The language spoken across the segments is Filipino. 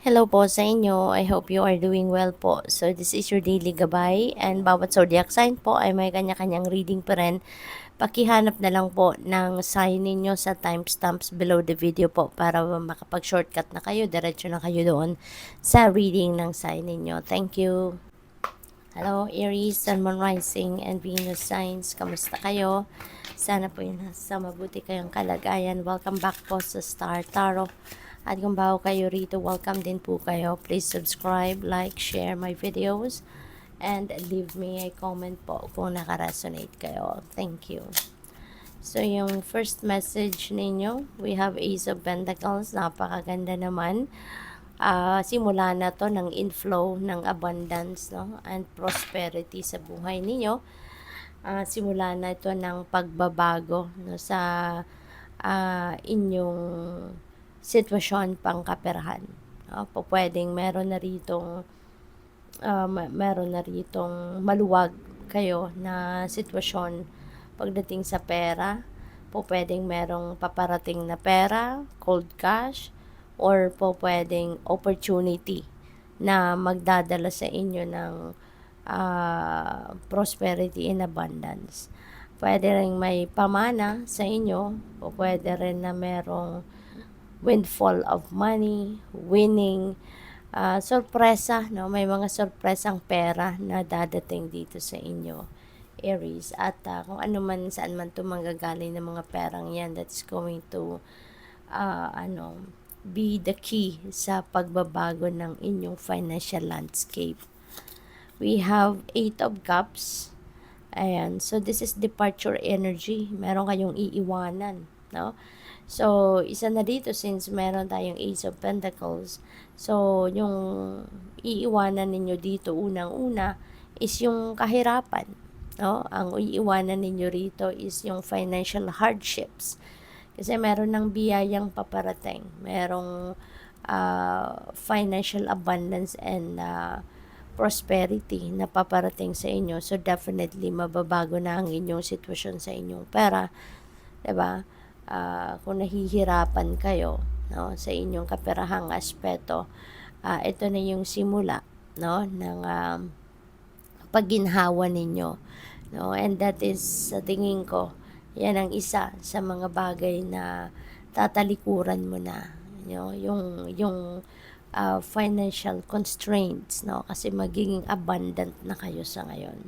Hello po sa inyo. I hope you are doing well po. So, this is your daily gabay and bawat zodiac sign po ay may kanya-kanyang reading pa rin. Pakihanap na lang po ng sign ninyo sa timestamps below the video po para makapag-shortcut na kayo, diretso na kayo doon sa reading ng sign ninyo. Thank you. Hello, Aries, Sun, Moon, Rising, and Venus signs. Kamusta kayo? Sana po yun sa mabuti kayong kalagayan. Welcome back po sa Star Tarot. At kung bago kayo rito, welcome din po kayo. Please subscribe, like, share my videos, and leave me a comment po kung nakaresonate kayo. Thank you. So, yung first message ninyo, we have Ace of Pentacles. Napakaganda naman. Simula na to ng inflow ng abundance, no? And prosperity sa buhay ninyo. Simula na ito ng pagbabago, no? Sa inyong sitwasyon pangkaperahan. Po pwedeng meron na ritong maluwag kayo na sitwasyon pagdating sa pera. Po pwedeng merong paparating na pera, cold cash, or po pwedeng opportunity na magdadala sa inyo ng prosperity and abundance. Pwede rin may pamana sa inyo, o pwede rin na merong windfall of money, winning, sorpresa, no? May mga sorpresang pera na dadating dito sa inyo, Aries. At kung ano man, saan man ito manggagaling ng mga perang yan, that's going to, be the key sa pagbabago ng inyong financial landscape. We have 8 of Cups. Ayan. So, this is departure energy. Meron kayong iiwanan, no? So, isa na dito since meron tayong Ace of Pentacles. So, yung iiwanan ninyo dito unang-una is yung kahirapan, no? Ang iiwanan ninyo rito is yung financial hardships. Kasi meron ng biyayang paparating. Merong financial abundance and prosperity na paparating sa inyo. So, definitely, mababago na ang inyong sitwasyon sa inyong pera. Diba? Kung nahihirapan kayo, no, sa inyong kaperahang aspeto, ito na yung simula, no, ng pagginhawa ninyo, no, and that is, sa tingin ko, yan ang isa sa mga bagay na tatalikuran mo na, yung financial constraints, no, kasi magiging abundant na kayo sa ngayon.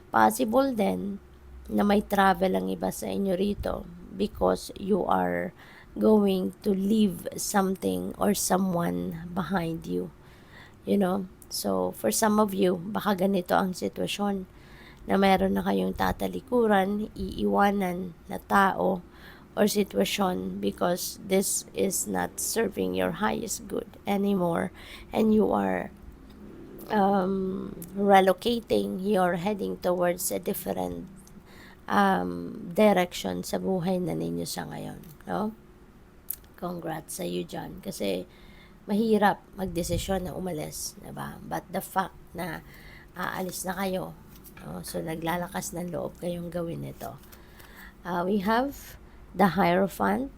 Possible din na may travel ang iba sa inyo rito because you are going to leave something or someone behind you. So for some of you, baka ganito ang sitwasyon na meron na kayong tatalikuran, iiwanan na tao or sitwasyon because this is not serving your highest good anymore, and you are relocating, you're heading towards a different direction sa buhay na ninyo sa ngayon, no? Congrats sa you dyan, kasi mahirap magdesisyon na umalis, diba? But the fact na aalis na kayo, no? So naglalakas ng loob kayong gawin ito. We have the Hierophant.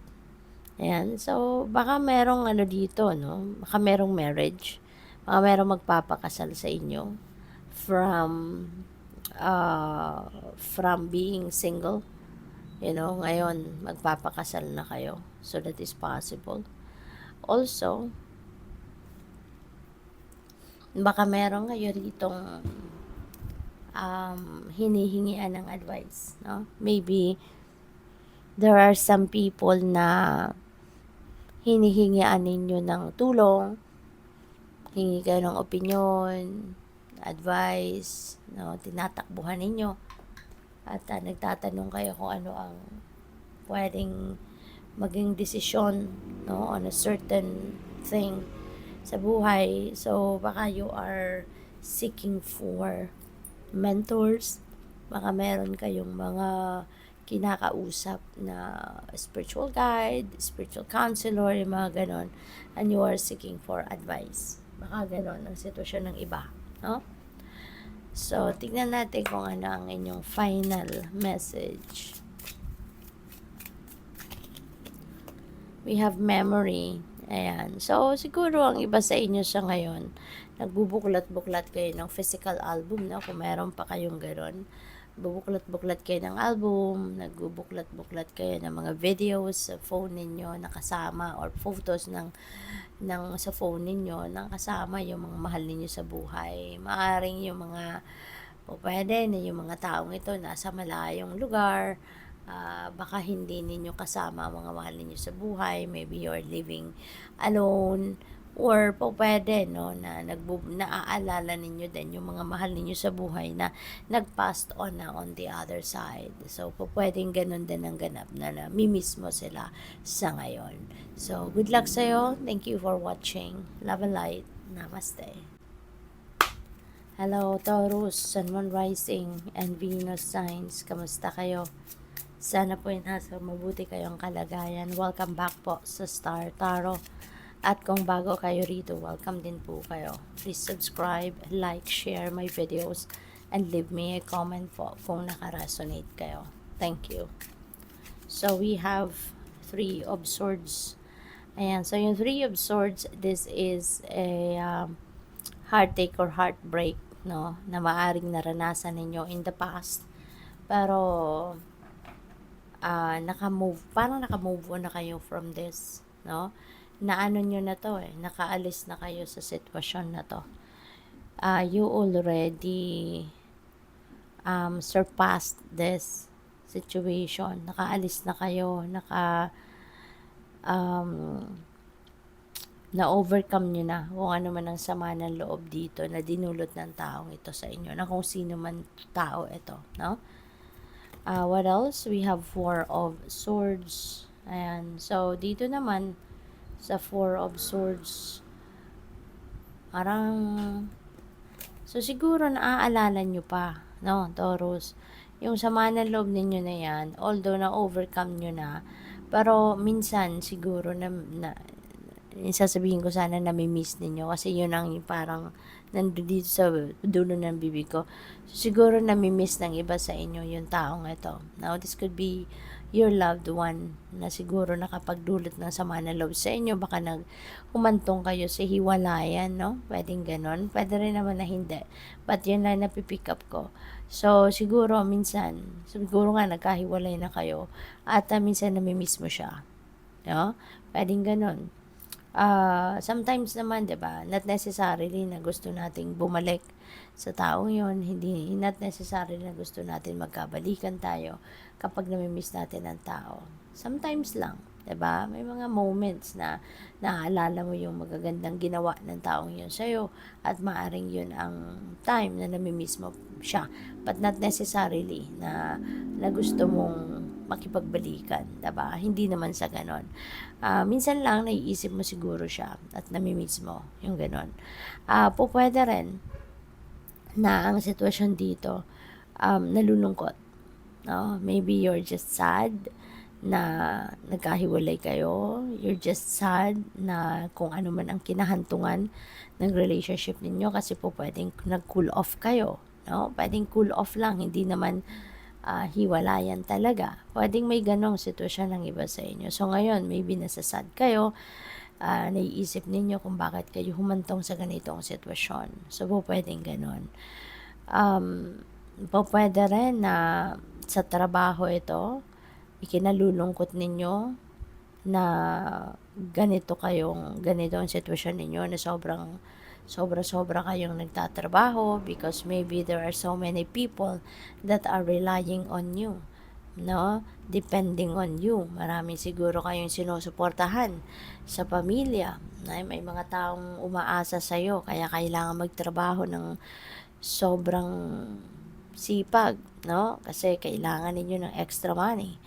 Ayan, so baka merong dito, no? Baka merong marriage, baka merong magpapakasal sa inyo from being single, ngayon magpapakasal na kayo. So that is possible. Also, baka meron kayo ritong hinihingian ng advice, no? Maybe there are some people na hinihingian ninyo ng tulong, hingi kayo ng opinion, advice, no, tinatakbuhan ninyo, at nagtatanong kayo kung ano ang pwedeng maging desisyon, no, on a certain thing sa buhay. So baka you are seeking for mentors, baka meron kayong mga kinakausap na spiritual guide, spiritual counselor, yung mga ganon, and you are seeking for advice. Baka ganon ang sitwasyon ng iba, no? So, tignan natin kung ano ang inyong final message. We have memory. Ayan. So, siguro ang iba sa inyo sa ngayon, nagbubuklat-buklat kayo ng physical album, no? Kung meron pa kayong gano'n. Bubuklat-buklat kayo ng album, nagbubuklat-buklat kayo ng mga videos sa phone ninyo na kasama or photos ng sa phone ninyo na kasama yung mga mahal ninyo sa buhay. Maaring yung mga o pwede na yung mga taong ito nasa malayong lugar, baka hindi ninyo kasama ang mga mahal ninyo sa buhay, maybe you're living alone, or po pwede, no, na naaalala ninyo din yung mga mahal ninyo sa buhay na nag-passed on na on the other side. So, po pwedeng ganun din ang ganap na namimiss mo sila sa ngayon. So, good luck sa'yo. Thank you for watching. Love and light. Namaste. Hello, Taurus, Sun, Moon, Rising, and Venus signs. Kamusta kayo? Sana po nasa mabuti kayong kalagayan. Welcome back po sa Star Tarot. At kung bago kayo rito, welcome din po kayo. Please subscribe, like, share my videos, and leave me a comment po kung nakaresonate kayo. Thank you. So, we have Three of Swords. Ayan, so yung Three of Swords, this is a heartache or heartbreak, no, na maaring naranasan ninyo in the past. Pero, parang naka-move on na kayo from this, no? Naano nyo na to nakaalis na kayo sa sitwasyon na to. You already surpassed this situation. Nakaalis na kayo, na-overcome nyo na kung ano man ang sama ng loob dito na dinulot ng taong ito sa inyo, na kung sino man tao ito, no? What else? We have Four of Swords. Ayan. So, dito naman, sa Four of Swords, parang, so siguro naaalala nyo pa, no, Taurus, yung sama ng loob ninyo na yan, although na-overcome nyo na, pero minsan siguro sasabihin ko sana nami-miss ninyo kasi yun ang parang nandito sa dulo ng bibig ko. So, siguro nami-miss ng iba sa inyo yung taong ito. Now, this could be your loved one na siguro nakapagdulot ng sama ng loob sa inyo. Baka humantong kayo sa hiwalayan, no? Pwedeng ganon. Pwede rin naman na hindi. But yun lang napipick up ko. So, siguro siguro nga nagkahiwalay na kayo at minsan nami-miss mo siya. No? Pwedeng ganon. Sometimes naman, 'di ba, not necessarily na gusto nating bumalik sa taong 'yon, hindi not necessarily na gusto natin magkabalikan tayo kapag nami-miss natin ang tao. Sometimes lang, 'di ba? May mga moments na naaalala mo yung magagandang ginawa ng taong 'yon sa iyo at maaring 'yun ang time na nami-miss mo siya, but not necessarily na gusto mong makipagbalikan, 'di ba? Hindi naman sa ganon. Minsan lang naiisip mo siguro siya at nami-miss mo, yung ganon. Pwede rin na ang sitwasyon dito, nalulungkot, no? Maybe you're just sad na nagkahiwalay kayo, you're just sad na kung ano man ang kinahantungan ng relationship ninyo kasi po pwedeng nag-cool off kayo, no? Pwedeng cool off lang, hindi naman hiwalayan talaga. Pwedeng may ganong sitwasyon ng iba sa inyo. So, ngayon, maybe nasasad kayo, naiisip ninyo kung bakit kayo humantong sa ganitong sitwasyon. So, pwedeng ganon. Pwede rin na sa trabaho ito, ikinalulungkot ninyo na ganito ang sitwasyon ninyo na sobra-sobra kayong nagtatrabaho because maybe there are so many people that are relying on you, no? Depending on you. Marami siguro kayong sinusuportahan sa pamilya. May mga taong umaasa sa iyo kaya kailangan magtrabaho ng sobrang sipag, no? Kasi kailangan ninyo ng extra money.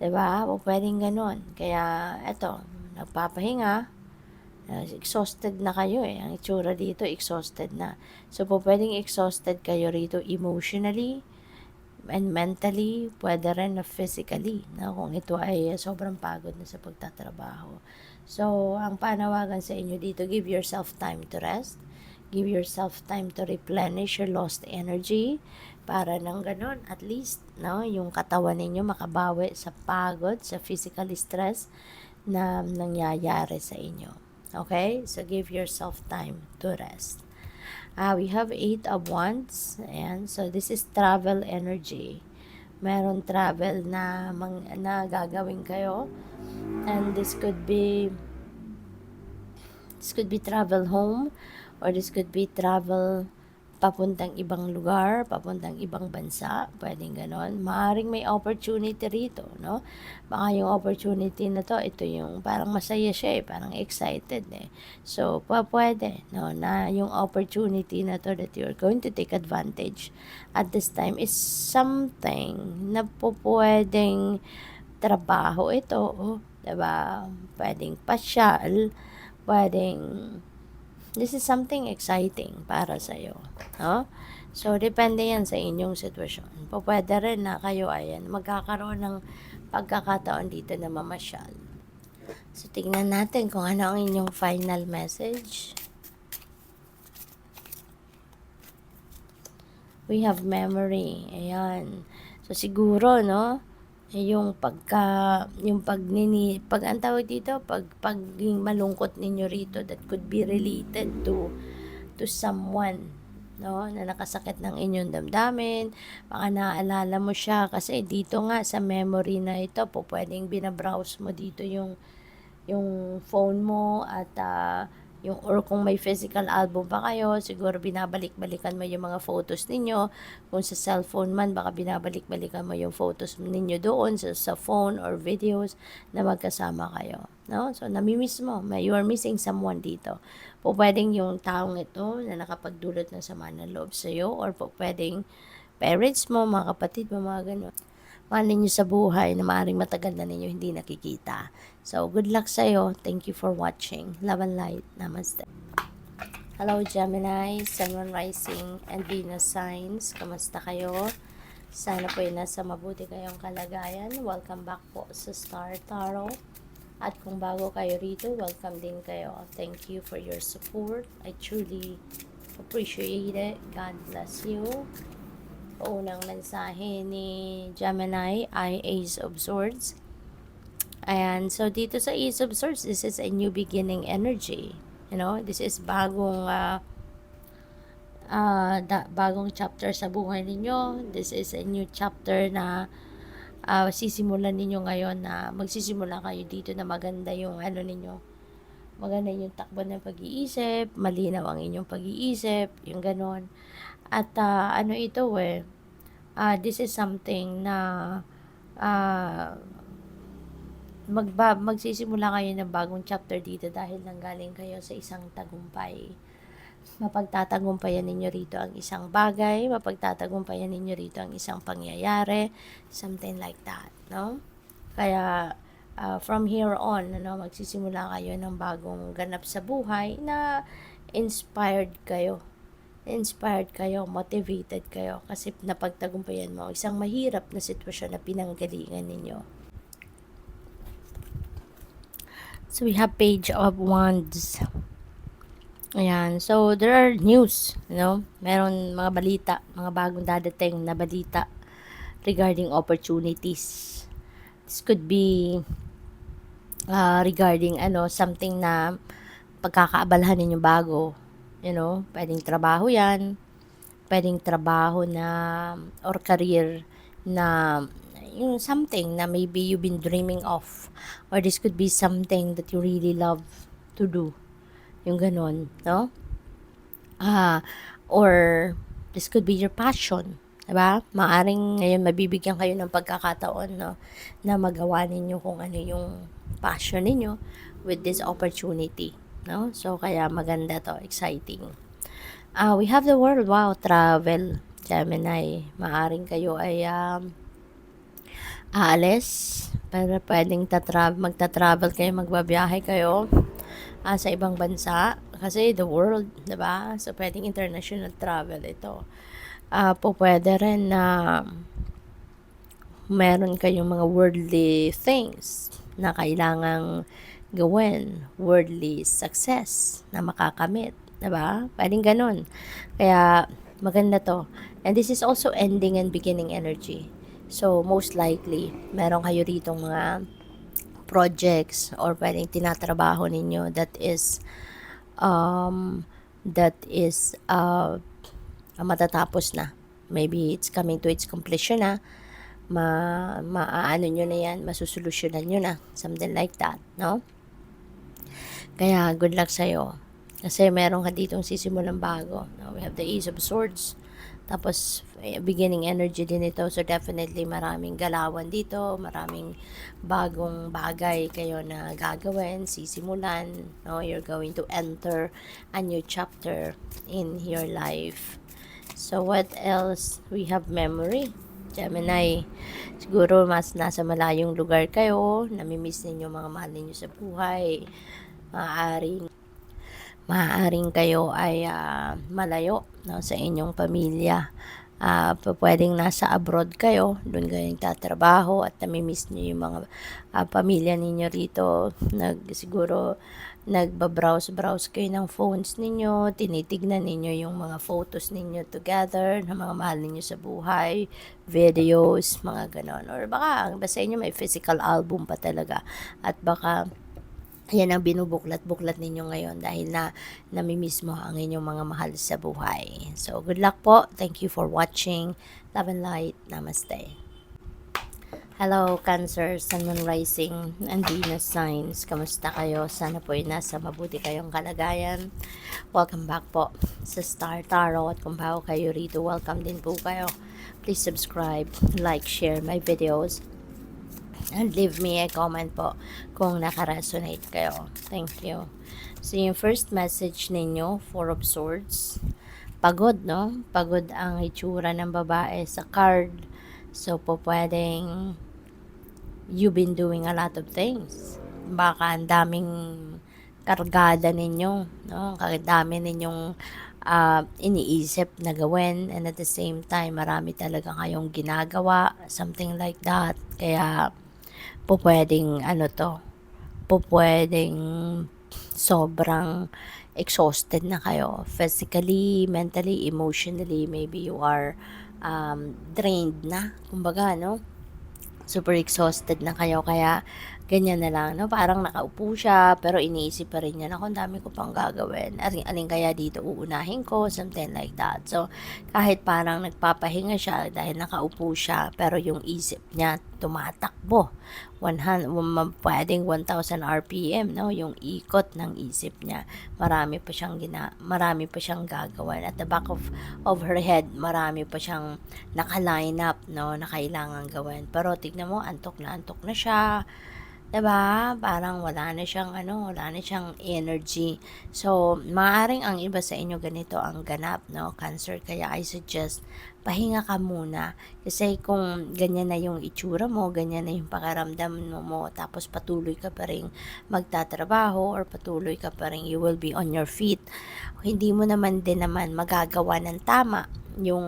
'Di ba? O pwedeng ganoon. Kaya eto, nagpapahinga, exhausted na kayo ang itsura dito, exhausted na. So, pwedeng exhausted kayo rito emotionally and mentally, pwede rin na physically, na kung ito ay sobrang pagod na sa pagtatrabaho. So, ang panawagan sa inyo dito, give yourself time to rest, give yourself time to replenish your lost energy, para nang ganun, at least, no, yung katawan ninyo makabawi sa pagod, sa physical stress na nangyayari sa inyo. Okay? So, give yourself time to rest. We have 8 of Wands. Ayan. So, this is travel energy. Meron travel na gagawin kayo. And this could be travel home, or this could be travel papuntang ibang lugar, papuntang ibang bansa, pwedeng ganon. Maaring may opportunity rito, no? Baka yung opportunity na to, ito yung parang masaya siya parang excited So, pwede, no, na yung opportunity na to that you're going to take advantage at this time is something na po pwedeng trabaho ito, diba? Pwedeng pasyal, pwedeng this is something exciting para sa'yo. No? So, depende yan sa inyong sitwasyon. Pwede rin na kayo ayan, magkakaroon ng pagkakataon dito na mamasyal. So, tingnan natin kung ano ang inyong final message. We have memory. Ayan. So, siguro, no? Yung pag ang tawag dito, paging malungkot ninyo rito, that could be related to someone, no, na nakasakit ng inyong damdamin. Baka naaalala mo siya kasi dito nga sa memory na ito po, pwedeng binabrowse mo dito yung phone mo at or kung may physical album pa kayo, siguro binabalik-balikan mo yung mga photos ninyo. Kung sa cellphone man, baka binabalik-balikan mo yung photos ninyo doon sa phone or videos na magkasama kayo. No? So, namimiss mo. You are missing someone dito. Po pwedeng yung taong ito na nakapagdulot ng sama ng loob sa'yo, or po pwedeng parents mo, mga kapatid mo, mga ganun. Mahal ninyo sa buhay na maaaring matagal na ninyo hindi nakikita. So, good luck sa'yo. Thank you for watching. Love and light. Namaste. Hello, Gemini, Sun, Moon, Rising, and Venus signs. Kamusta kayo? Sana po ay nasa mabuti kayong kalagayan. Welcome back po sa Star Tarot. At kung bago kayo rito, welcome din kayo. Thank you for your support. I truly appreciate it. God bless you. Unang mensahe ni Gemini ay Ace of Swords. Ayan, so dito sa Ace of Swords, this is a new beginning energy. You know, this is bagong chapter sa buhay ninyo. This is a new chapter na sisimulan ninyo ngayon, na magsisimula kayo dito na maganda yung ninyo. Maganda yung takbo ng pag-iisip, malinaw ang inyong pag-iisip, yung ganon. At this is something na magsisimula kayo ng bagong chapter dito dahil nanggaling kayo sa isang tagumpay. Mapagtatagumpayan ninyo rito ang isang bagay, mapagtatagumpayan ninyo rito ang isang pangyayari, something like that, no? Kaya from here on, magsisimula kayo ng bagong ganap sa buhay na inspired kayo, motivated kayo kasi napagtagumpayan mo isang mahirap na sitwasyon na pinanggalingan ninyo. So, we have Page of Wands. Ayan. So, there are news, meron mga balita, mga bagong dadating na balita regarding opportunities. This could be regarding something na pagkakaabalahan ninyo bago. Pwedeng trabaho yan, pwedeng trabaho na or career na yung something na maybe you've been dreaming of, or this could be something that you really love to do, yung ganon, no? Or this could be your passion, diba? Maaring ngayon mabibigyan kayo ng pagkakataon, no, na magawa ninyo kung ano yung passion ninyo with this opportunity, no? So, kaya maganda to, exciting. We have the World. Wow, travel, Gemini. Maaring kayo ay aalis, pero pwedeng magta-travel kayo, magbabiyahe kayo sa ibang bansa kasi the world, diba? So, pwedeng international travel ito. Pwede rin na meron kayong mga worldly things na kailangang gawin, worldly success na makakamit, diba? Pwedeng ganun. Kaya, maganda to. And this is also ending and beginning energy. So, most likely, meron kayo rito mga projects or pwedeng tinatrabaho ninyo um, that is matatapos na. Maybe it's coming to its completion na. Maaano nyo na yan, masusolusyonan nyo na. Something like that, no? Kaya good luck sa'yo. Kasi meron ka ditong sisimulang bago. No? We have the Ace of Swords. Tapos, beginning energy din ito. So, definitely maraming galawan dito. Maraming bagong bagay kayo na gagawin, sisimulan. No? You're going to enter a new chapter in your life. So, what else? We have memory. Gemini, siguro mas nasa malayong lugar kayo, namimiss ninyo mga mahal ninyo sa buhay. Maaaring kayo ay malayo, no, sa inyong pamilya. Pwedeng nasa abroad kayo, doon kayo tatrabaho at namimiss niyo yung mga pamilya ninyo rito. Siguro nagbabrowse kayo ng phones ninyo, tinitignan ninyo yung mga photos ninyo together ng mga mahal ninyo sa buhay, videos, mga ganon. Or baka sa inyo may physical album pa talaga at baka yan ang binubuklat-buklat ninyo ngayon dahil namimiss mo ang inyong mga mahal sa buhay. So, good luck po. Thank you for watching. Love and light. Namaste. Hello, Cancer, Sun, Moon, Rising, and Venus signs. Kamusta kayo? Sana po ay nasa mabuti kayong kalagayan. Welcome back po sa Star Tarot. At kung bago kayo rito, welcome din po kayo. Please subscribe, like, share my videos, and leave me a comment po kung nakaresonate kayo. Thank you. So, yung first message ninyo, Four of Swords. Pagod, no? Pagod ang itsura ng babae sa card. So, po pwedeng you've been doing a lot of things. Baka ang daming kargada ninyo, no? Dami ninyong iniisip na gawin, and at the same time, marami talaga kayong ginagawa, something like that. Kaya, po pwedeng sobrang exhausted na kayo. Physically, mentally, emotionally, maybe you are drained na, kumbaga, no? Super exhausted na kayo, kaya ganyan na lang, no? Parang nakaupo siya, pero iniisip pa rin niya, naku, ang dami ko pang gagawin. Aling kaya dito uunahin ko, something like that. So, kahit parang nagpapahinga siya dahil nakaupo siya, pero yung isip niya tumatakbo. Pwedeng 1,000 RPM, no? Yung ikot ng isip niya. Marami pa siyang gagawin. At the back of her head, marami pa siyang naka-line up, no? Na kailangan gawin. Pero tignan mo, antok na siya. Diba? Parang wala na siyang energy. So, maaaring ang iba sa inyo ganito ang ganap, no? Cancer, kaya I suggest pahinga ka muna. Kasi kung ganyan na yung itsura mo, ganyan na yung pakaramdam mo, tapos patuloy ka pa rin magtatrabaho or patuloy ka pa rin, you will be on your feet. Hindi mo naman magagawa ng tama yung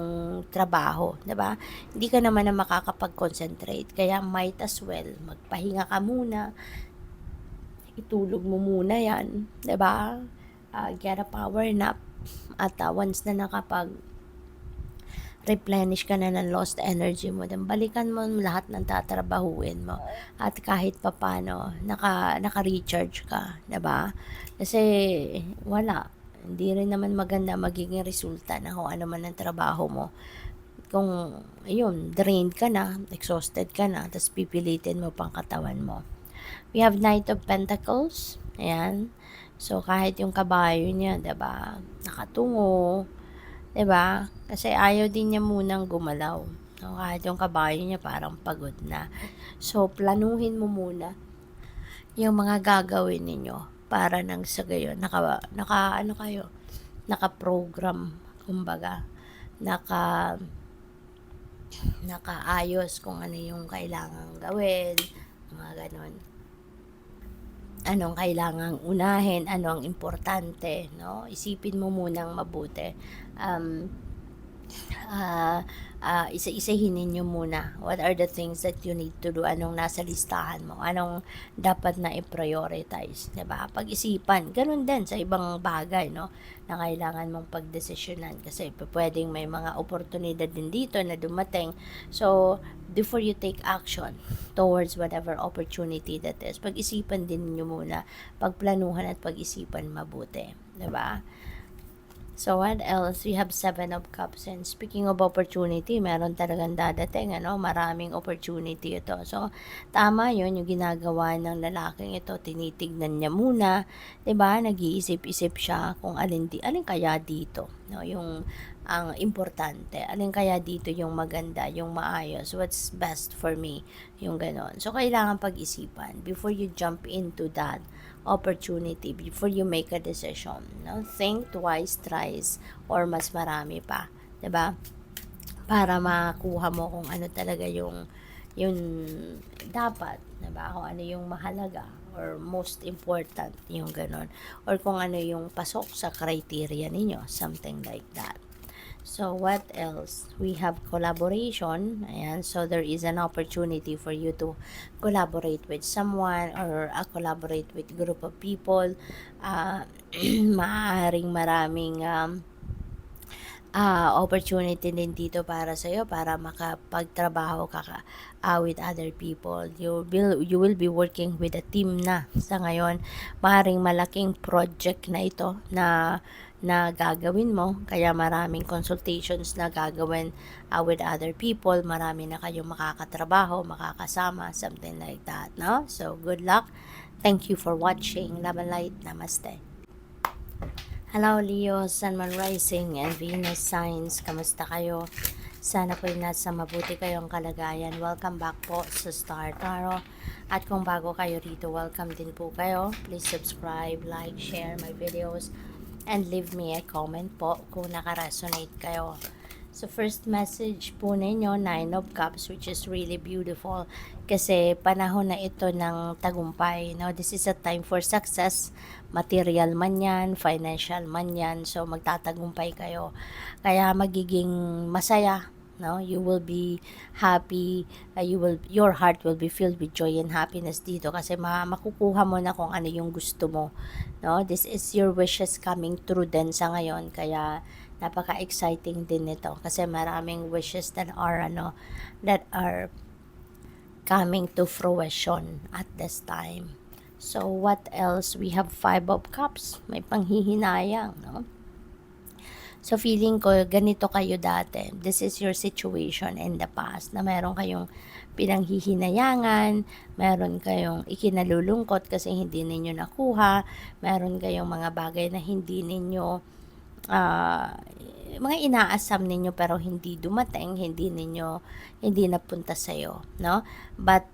trabaho, 'di ba? Hindi ka naman na makakapag-concentrate, kaya might as well magpahinga ka muna. Itulog mo muna 'yan, 'di ba? Get a power nap at once na replenish ka na ng lost energy mo, then balikan mo lahat ng tatrabahuin mo at kahit papano naka-recharge ka, 'di ba? Kasi hindi rin naman maganda magiging resulta na kung ano man ang trabaho mo. Kung, drained ka na, exhausted ka na, tapos pipilitin mo pang katawan mo. We have Knight of Pentacles. Ayan. So, kahit yung kabayo niya, diba, nakatungo, diba? Kasi ayaw din niya munang gumalaw. So, kahit yung kabayo niya parang pagod na. So, planuhin mo muna yung mga gagawin ninyo para nang sa gayon naka-program, kumbaga, nakaayos kung ano yung kailangang gawin, mga ganon. Anong kailangang unahin, ano ang importante, no? Isipin mo munang mabuti. ah, isa-isahin ninyo muna. What are the things that you need to do? Anong nasa listahan mo? Anong dapat na i-prioritize, 'di ba? Pag-isipan. Gano'n din sa ibang bagay, no, na kailangan mong pagdesisyonan kasi pupuwedeng may mga oportunidad din dito na dumating. So, before you take action towards whatever opportunity that is, pag-isipan din niyo muna, pagplanuhan at pag-isipan mabuti, 'di ba? So, what else? We have Seven of Cups. And speaking of opportunity, meron talagang dadating, ano? Maraming opportunity ito. So, tama yun, yung ginagawa ng lalaking ito. Tinitignan niya muna, 'di ba? Nag-iisip-isip siya kung alin kaya dito, no? Yung ang importante, alin kaya dito yung maganda, yung maayos, what's best for me, yung ganon. So, kailangan pag-isipan before you jump into that opportunity, before you make a decision, no? Think twice, thrice, or mas marami pa, 'di ba? Para makuha mo kung ano talaga yung dapat, 'di ba? Kung ano yung mahalaga or most important, yung ganon. Or kung ano yung pasok sa criteria ninyo, something like that. So, what else? We have collaboration. Ayan. So, there is an opportunity for you to collaborate with someone or collaborate with group of people. Uh, maaaring maraming opportunity din dito para sa iyo para makapagtrabaho with other people. You will be working with a team na sa ngayon. Maaaring malaking project na ito na gagawin mo, kaya maraming consultations na gagawin with other people, marami na kayong makakatrabaho, makakasama, something like that, no? So, good luck. Thank you for watching. Love and light. Namaste. Hello Leo, Sun, Moon, Rising, and Venus signs. Kamusta kayo? Sana po'y nasa mabuti kayong kalagayan. Welcome back po sa Star Tarot. At kung bago kayo rito, welcome din po kayo. Please subscribe, like, share my videos, and leave me a comment po kung nakaresonate kayo. So, first message po ninyo, Nine of Cups, which is really beautiful. Kasi panahon na ito ng tagumpay. No? This is a time for success. Material man yan, financial man yan. So, magtatagumpay kayo. Kaya magiging masaya. No, you will be happy, your heart will be filled with joy and happiness dito kasi makukuha mo na kung ano yung gusto mo, no? This is your wishes coming true din sa ngayon, kaya napaka-exciting din nito kasi maraming wishes that are coming to fruition at this time. So what else? We have Five of Cups, may panghihinayang, no? So, feeling ko, ganito kayo dati. This is your situation in the past, na meron kayong pinanghihinayangan, meron kayong ikinalulungkot kasi hindi ninyo nakuha, meron kayong mga bagay na hindi ninyo, mga inaasam ninyo pero hindi dumating, hindi napunta sa'yo, no? But,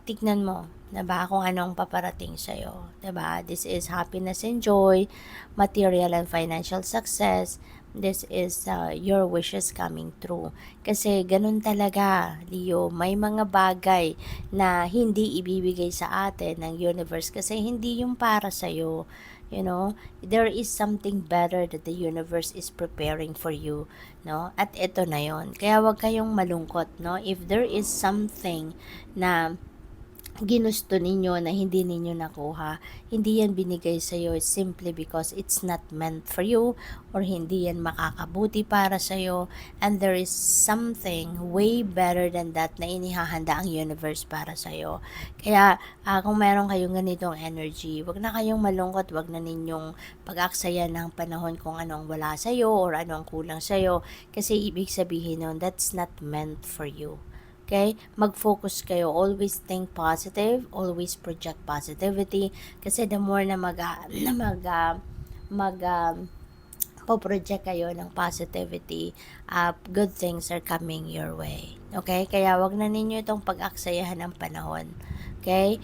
tignan mo, diba, kung anong paparating sa'yo, diba? This is happiness and joy, material and financial success. This is your wishes coming true. Kasi ganun talaga, Leo, may mga bagay na hindi ibibigay sa atin ng universe kasi hindi yung para sa'yo. You know, there is something better that the universe is preparing for you, no? At ito na yon. Kaya wag kayong malungkot, no? If there is something na ginusto ninyo na hindi ninyo nakuha, hindi yan binigay sa iyo simply because it's not meant for you or hindi yan makakabuti para sa iyo, and there is something way better than that na inihahanda ang universe para sa iyo. Kaya kung meron kayong ganitong energy, wag na kayong malungkot, wag na ninyong pag-aksaya ng panahon kung anong wala sa iyo or anong kulang sa iyo kasi ibig sabihin nun that's not meant for you. Okay? Mag-focus kayo. Always think positive. Always project positivity. Kasi the more na po-project kayo ng positivity, good things are coming your way. Okay? Kaya wag na ninyo itong pag-aksayahan ng panahon. Okay?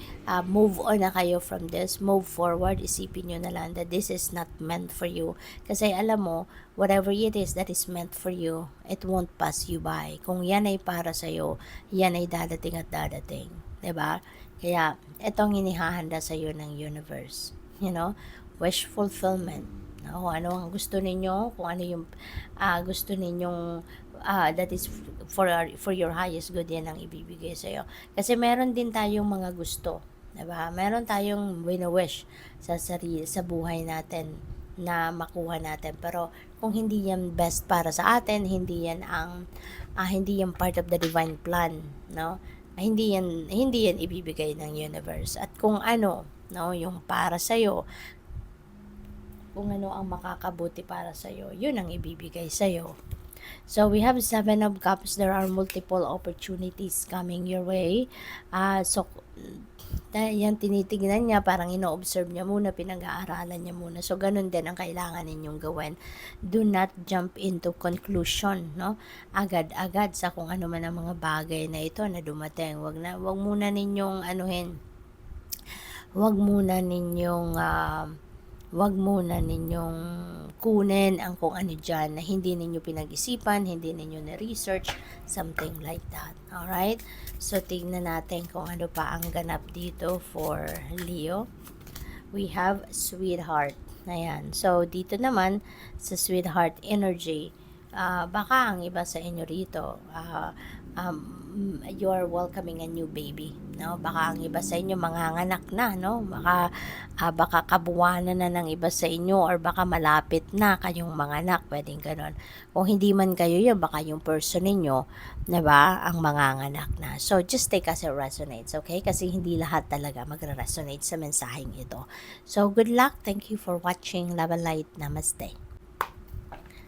Move on na kayo from this. Move forward. Isipin nyo na lang that this is not meant for you. Kasi alam mo, whatever it is that is meant for you, it won't pass you by. Kung yan ay para sa'yo, yan ay dadating at dadating. 'Di ba? Kaya, itong inihahanda sa'yo ng universe. You know? Wish fulfillment. No? o ano ang gusto ninyo, kung ano yung gusto ninyong that is for your highest good, yan ang ibibigay sa'yo. Kasi meron din tayong mga gusto, diba? Meron tayong wini-wish sa buhay natin na makuha natin. Pero kung hindi yan best para sa atin, hindi yan hindi yan part of the divine plan, no? Hindi yan ibibigay ng universe. At kung ano, no, yung para sa iyo, kung ano ang makakabuti para sa iyo, yun ang ibibigay sa iyo. So we have 7 of Cups. There are multiple opportunities coming your way. So yan tinitignan niya, parang ino-observe niya muna, pinag-aaralan niya muna. So ganun din ang kailangan ninyong gawin. Do not jump into conclusion, no? Agad-agad sa kung ano man ang mga bagay na ito na dumating. Wag muna ninyong wag muna ninyong kunin ang kung ano dyan na hindi ninyo pinag-isipan, hindi ninyo na-research, something like that. Alright? So, tignan natin kung ano pa ang ganap dito for Leo. We have sweetheart. Ayan. So, dito naman sa sweetheart energy, baka ang iba sa inyo rito, you are welcoming a new baby, no? Baka ang iba sa inyo manganganak na, no? Baka kabuwanan na ng iba sa inyo, or baka malapit na kayong manganak, pwedeng ganon. Kung hindi man kayo yun, baka yung person ninyo, diba, ang manganganak na. So, just take as it resonates, okay? Kasi hindi lahat talaga magre-resonate sa mensaheng ito. So, good luck. Thank you for watching. Love and light. Namaste.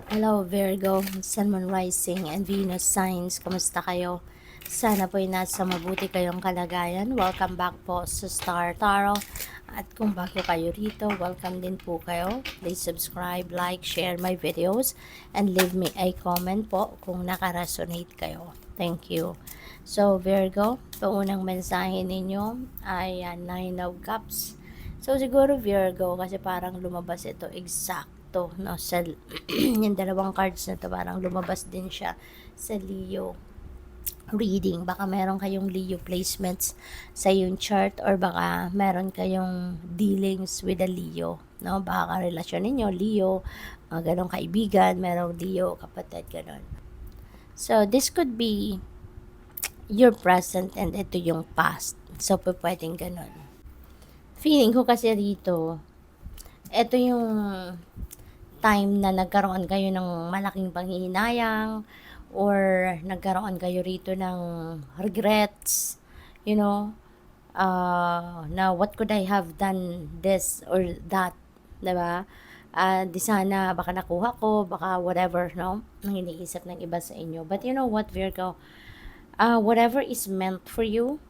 Hello Virgo, Sun, Moon, Rising, and Venus signs. Kumusta kayo? Sana po'y nasa mabuti kayong kalagayan. Welcome back po sa Star Tarot. At kung bago kayo rito, welcome din po kayo. Please subscribe, like, share my videos, and leave me a comment po kung nakaresonate kayo. Thank you. So Virgo, unang mensahe ninyo ay 9 of Cups. So siguro Virgo, kasi parang lumabas ito exacto, no, sa yung dalawang cards na to, parang lumabas din siya sa Leo reading. Baka meron kayong Leo placements sa yung chart, or baka meron kayong dealings with a Leo, no? Baka karelasyon ninyo Leo, ganong kaibigan, merong Leo kapatid, ganon. So this could be your present and ito yung past. So pwedeng ganon. Feeling ko kasi rito, ito yung time na nagkaroon kayo ng malaking panghihinayang, or nagkaroon kayo rito ng regrets, you know, na what could I have done this or that, diba? Di sana, baka nakuha ko, baka whatever, no? Ang iniisip ng iba sa inyo. But you know what, Virgo? Whatever is meant for you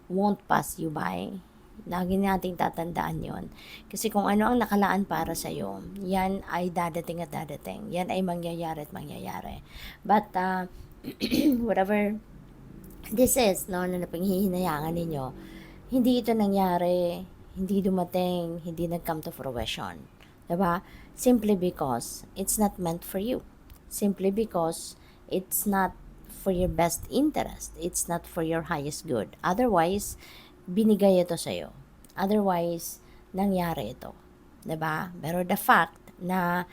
won't pass you by. Lagi nating tatandaan yon. Kasi kung ano ang nakalaan para sa'yo, yan ay dadating at dadating. Yan ay mangyayari at mangyayari. But, whatever this is, no, na napanghihinayangan ninyo, hindi ito nangyari, hindi dumating, hindi nag-come to fruition. Diba? Simply because it's not meant for you. Simply because it's not for your best interest. It's not for your highest good. Otherwise, binigay ito sa'yo. Otherwise, nangyari ito. Diba? Pero the fact na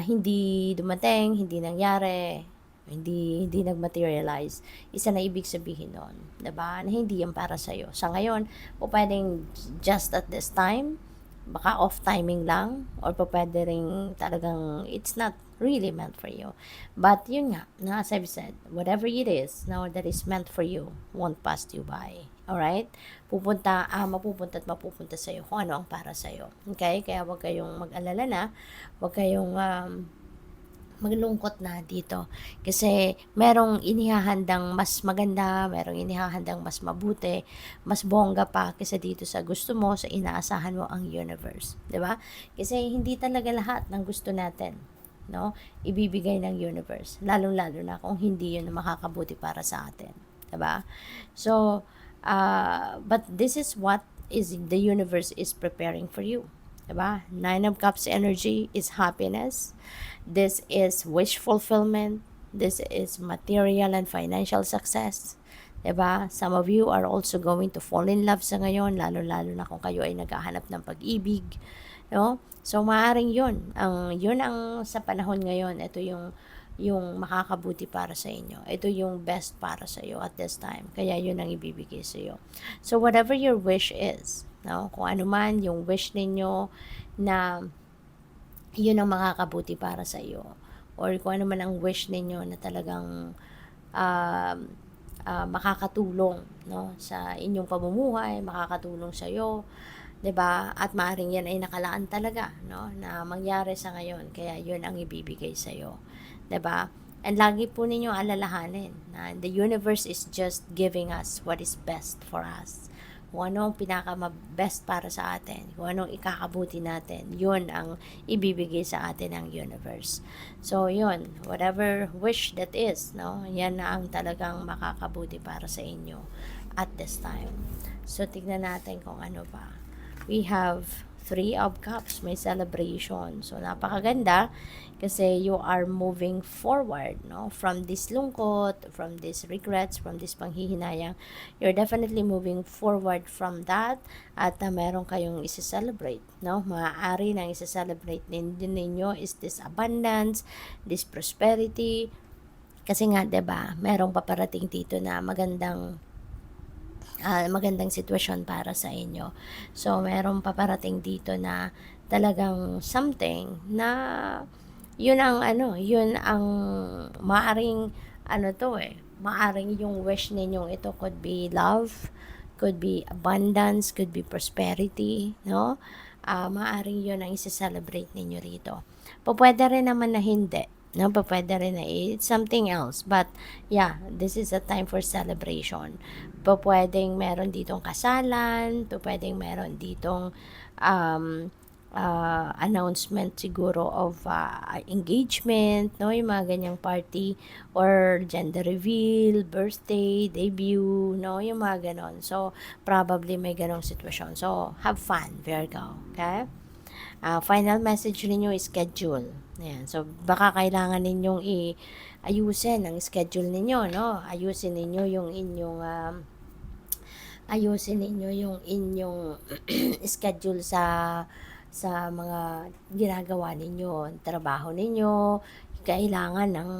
hindi dumating, hindi nangyari, hindi nag-materialize, isa na ibig sabihin nun. Diba? Na hindi yan para sa'yo. Sa ngayon, o pwedeng just at this time, baka off timing lang, or pwede rin talagang it's not really meant for you. But yun nga, as I've said, whatever it is now that is meant for you won't pass you by. Alright? Mapupunta at mapupunta sa'yo kung ano ang para sa'yo. Okay? Kaya huwag kayong mag-alala na, huwag kayong maglungkot na dito. Kasi merong inihahandang mas maganda, merong inihahandang mas mabuti, mas bongga pa kaysa dito sa gusto mo, sa inaasahan mo ang universe. 'Di ba? Kasi hindi talaga lahat ng gusto natin, no, ibibigay ng universe. Lalong-lalo na kung hindi yun makakabuti para sa atin. 'Di ba? So, but this is what is the universe is preparing for you. Diba? 9 of Cups energy is happiness. This is wish fulfillment. This is material and financial success. Diba? Some of you are also going to fall in love sa ngayon, lalo-lalo na kung kayo ay naghahanap ng pag-ibig. no? So maaring 'yun ang sa panahon ngayon, ito yung makakabuti para sa inyo. Ito yung best para sa iyo at this time. Kaya 'yun ang ibibigay sa iyo. So whatever your wish is, no? Kung ano man yung wish ninyo na 'yun ang makakabuti para sa iyo, or kung ano man ang wish ninyo na talagang um, makakatulong, no, sa inyong pamumuhay, makakatulong sa iyo, 'di ba? At maaring 'yan ay nakalaan talaga, no, na mangyari sa ngayon. Kaya 'yun ang ibibigay sa iyo, 'di ba? And lagi po ninyo alalahanin na the universe is just giving us what is best for us. Kung ano ang pinaka-best para sa atin, kung anong ikakabuti natin, yun ang ibibigay sa atin ng universe. So, yun, whatever wish that is, no, yan na ang talagang makakabuti para sa inyo at this time. So, tignan natin kung ano pa. We have Three of Cups, may celebration. So, napakaganda kasi you are moving forward, no? From this lungkot, from this regrets, from this panghihinayang, you're definitely moving forward from that at meron kayong isa-celebrate, no? Maaari nang isa-celebrate ninyo is this abundance, this prosperity, kasi nga 'di ba, merong paparating dito na magandang sitwasyon para sa inyo. So, meron paparating dito na talagang something na yun ang maaring maaring yung wish ninyong ito could be love, could be abundance, could be prosperity, no? Maaring yun ang isa-celebrate ninyo rito. Pwede rin naman na hindi, no? Pwede rin na it's something else. But, yeah, this is a time for celebration. Pwedeng meron ditong kasalan, pwedeng meron ditong um, announcement siguro of engagement, no? Yung mga ganyang party, or gender reveal, birthday, debut, no? Yung mga ganon. So, probably may ganong sitwasyon. So, have fun, Virgo. Okay? Final message ninyo is schedule. Ayan. So, baka kailangan ninyong ayusin ang schedule ninyo, no? Ayusin ninyo yung inyong schedule sa mga ginagawa ninyo, trabaho ninyo. Kailangan ng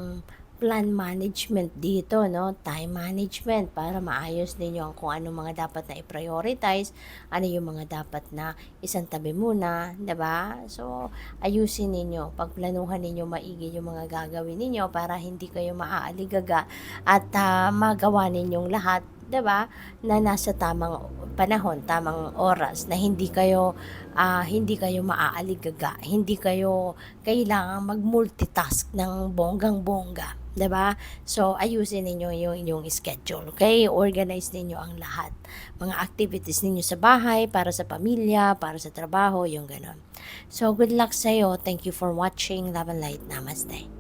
plan management dito, no? Time management para maayos ninyo kung ano mga dapat na i-prioritize, ano yung mga dapat na isang tabi muna, 'di ba? So, ayusin ninyo, pagplanuhan ninyo maigi yung mga gagawin ninyo para hindi kayo maaaligaga at magawa ninyong lahat, 'di ba? Na nasa tamang panahon, tamang oras, na hindi kayo maaaligaga, hindi kayo kailangang mag-multitask ng bonggang-bongga, 'di ba? So, ayusin ninyo yung inyong schedule, okay? Organize ninyo ang lahat. Mga activities ninyo sa bahay, para sa pamilya, para sa trabaho, yung gano'n. So, good luck sa'yo. Thank you for watching. Love and light. Namaste.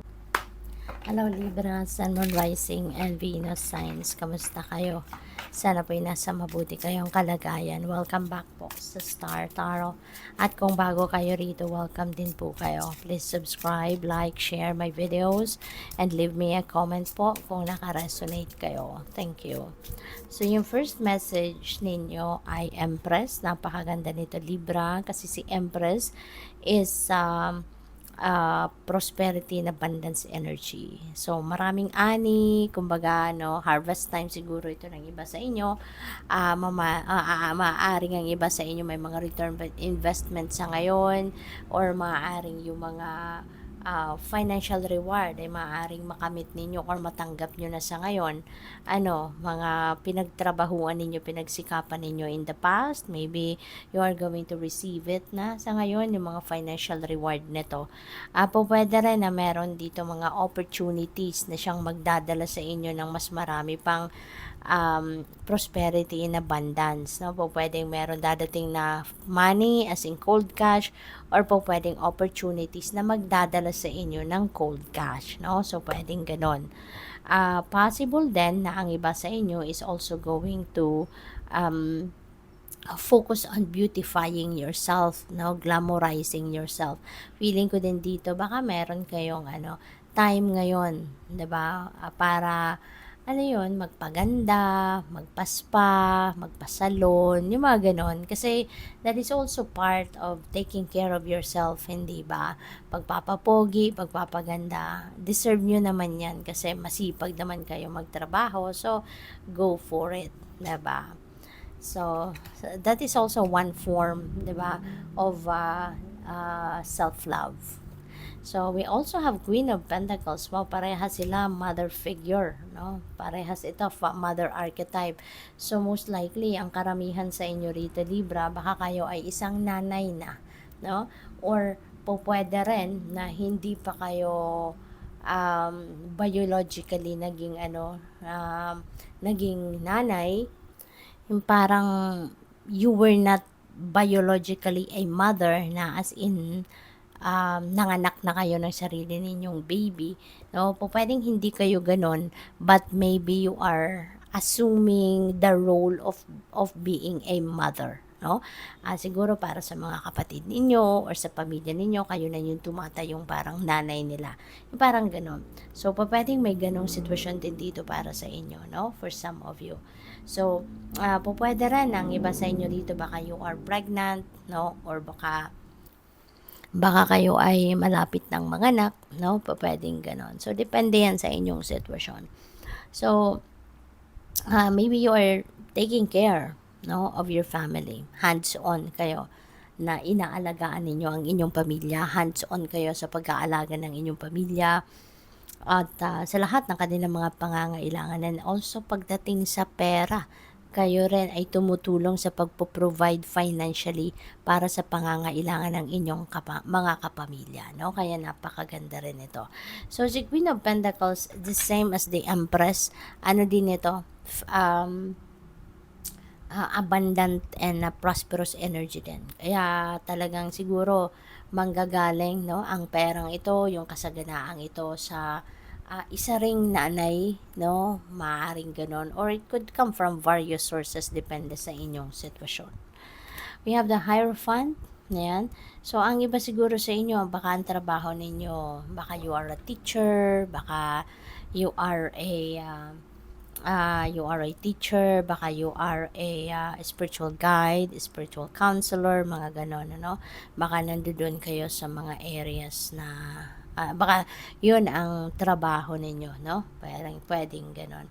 Hello Libra, Sun, Moon, Rising, and Venus signs. Kamusta kayo? Sana po'y nasa mabuti kayong kalagayan. Welcome back po sa Star Tarot. At kung bago kayo rito, welcome din po kayo. Please subscribe, like, share my videos, and leave me a comment po kung naka-resonate kayo. Thank you. So, yung first message ninyo ay Empress. Napakaganda nito Libra kasi si Empress is prosperity and abundance energy. So, maraming ani, kumbaga, no, harvest time siguro ito ng iba sa inyo. Maaaring ang iba sa inyo may mga return investment sa ngayon, or maaaring yung mga financial reward ay maaaring makamit ninyo or matanggap nyo na sa ngayon. Mga pinagtrabahuan ninyo, pinagsikapan ninyo in the past, maybe you are going to receive it na sa ngayon, yung mga financial reward nito. Pwede rin na meron dito mga opportunities na siyang magdadala sa inyo ng mas marami pang prosperity and abundance, no? Pwedeng meron dadating na money as in cold cash, or pwedeng opportunities na magdadala sa inyo ng cold cash, no? So pwedeng ganon. Possible din na ang iba sa inyo is also going to focus on beautifying yourself, no? Glamorizing yourself. Feeling ko din dito baka meron kayong time ngayon, 'di ba? Para ano yun, magpaganda, magpaspa, magpasalon, yung mga ganon. Kasi that is also part of taking care of yourself, hindi ba? Pagpapapogi, pagpapaganda, deserve nyo naman yan kasi masipag naman kayo magtrabaho. So, go for it, diba? So that is also one form, 'di ba, of self-love. So we also have Queen of Pentacles. Wow, parehas sila mother figure, no? Parehas ito mother archetype. So most likely ang karamihan sa inyo rito Libra, baka kayo ay isang nanay na, no? Or po pwede rin na hindi pa kayo biologically naging naging nanay, yung parang you were not biologically a mother na as in nanganak na kayo ng sarili ninyong baby, no? Po pwedeng hindi kayo ganon, but maybe you are assuming the role of being a mother, no? Siguro para sa mga kapatid ninyo or sa pamilya ninyo, kayo na yung tumatayong parang nanay nila. Yung parang ganon. So, po pwedeng may ganong sitwasyon din dito para sa inyo, no? For some of you. So, po pwede rin ang iba sa inyo dito, baka you are pregnant, no? Or baka kayo ay malapit ng manganak, no? Pwedeng ganon. So, depende yan sa inyong sitwasyon. So, maybe you are taking care, no, of your family. Hands-on kayo na inaalagaan ninyo ang inyong pamilya. Hands-on kayo sa pag-aalaga ng inyong pamilya at sa lahat ng kanilang mga pangangailangan. And also, pagdating sa pera, kayo rin ay tumutulong sa pagpo-provide financially para sa pangangailangan ng inyong mga kapamilya, no? Kaya napakaganda rin ito. So, si Queen of Pentacles, the same as the Empress, ano din ito, abundant and prosperous energy din. Kaya talagang siguro manggagaling, no, ang perang ito, yung kasaganaang ito sa isa ring nanay, no, maaaring ganon, or it could come from various sources, depende sa inyong sitwasyon. We have the Hierophant. Ayan. So, ang iba siguro sa inyo, baka ang trabaho ninyo, baka you are a teacher, baka you are a teacher, baka you are a spiritual guide, spiritual counselor, mga ganon, ano? Baka nandoon kayo sa mga areas na baka yun ang trabaho ninyo, no? Pwedeng ganon.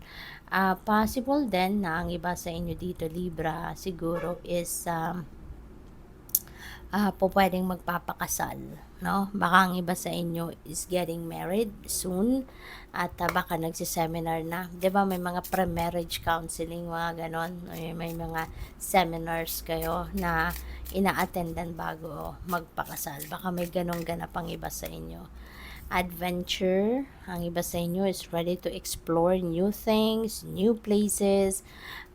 Possible din na ang iba sa inyo dito, Libra, siguro is po pwedeng magpapakasal, no? Baka ang iba sa inyo is getting married soon at baka nagsiseminar na. 'Di ba may mga pre-marriage counseling, mga ganon. May mga seminars kayo na ina-attendan bago magpakasal. Baka may ganong ganap ang iba sa inyo. Adventure, ang iba sa inyo is ready to explore new things, new places,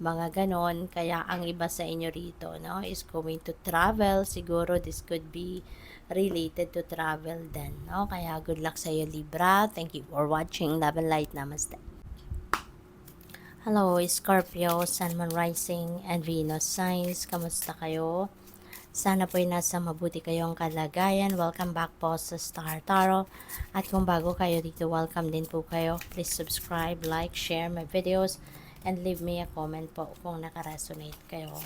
mga ganon. Kaya ang iba sa inyo rito, no, is going to travel. Siguro this could be related to travel din, no? Kaya good luck sa iyo, Libra. Thank you for watching. Love and light. Namaste. Hello, Scorpio, Sun, Moon, Rising, and Venus signs. Kamusta kayo? Sana po'y nasa mabuti kayong kalagayan. Welcome back po sa Star Tarot. At kung bago kayo dito, welcome din po kayo. Please subscribe, like, share my videos, and leave me a comment po kung nakaresonate kayo.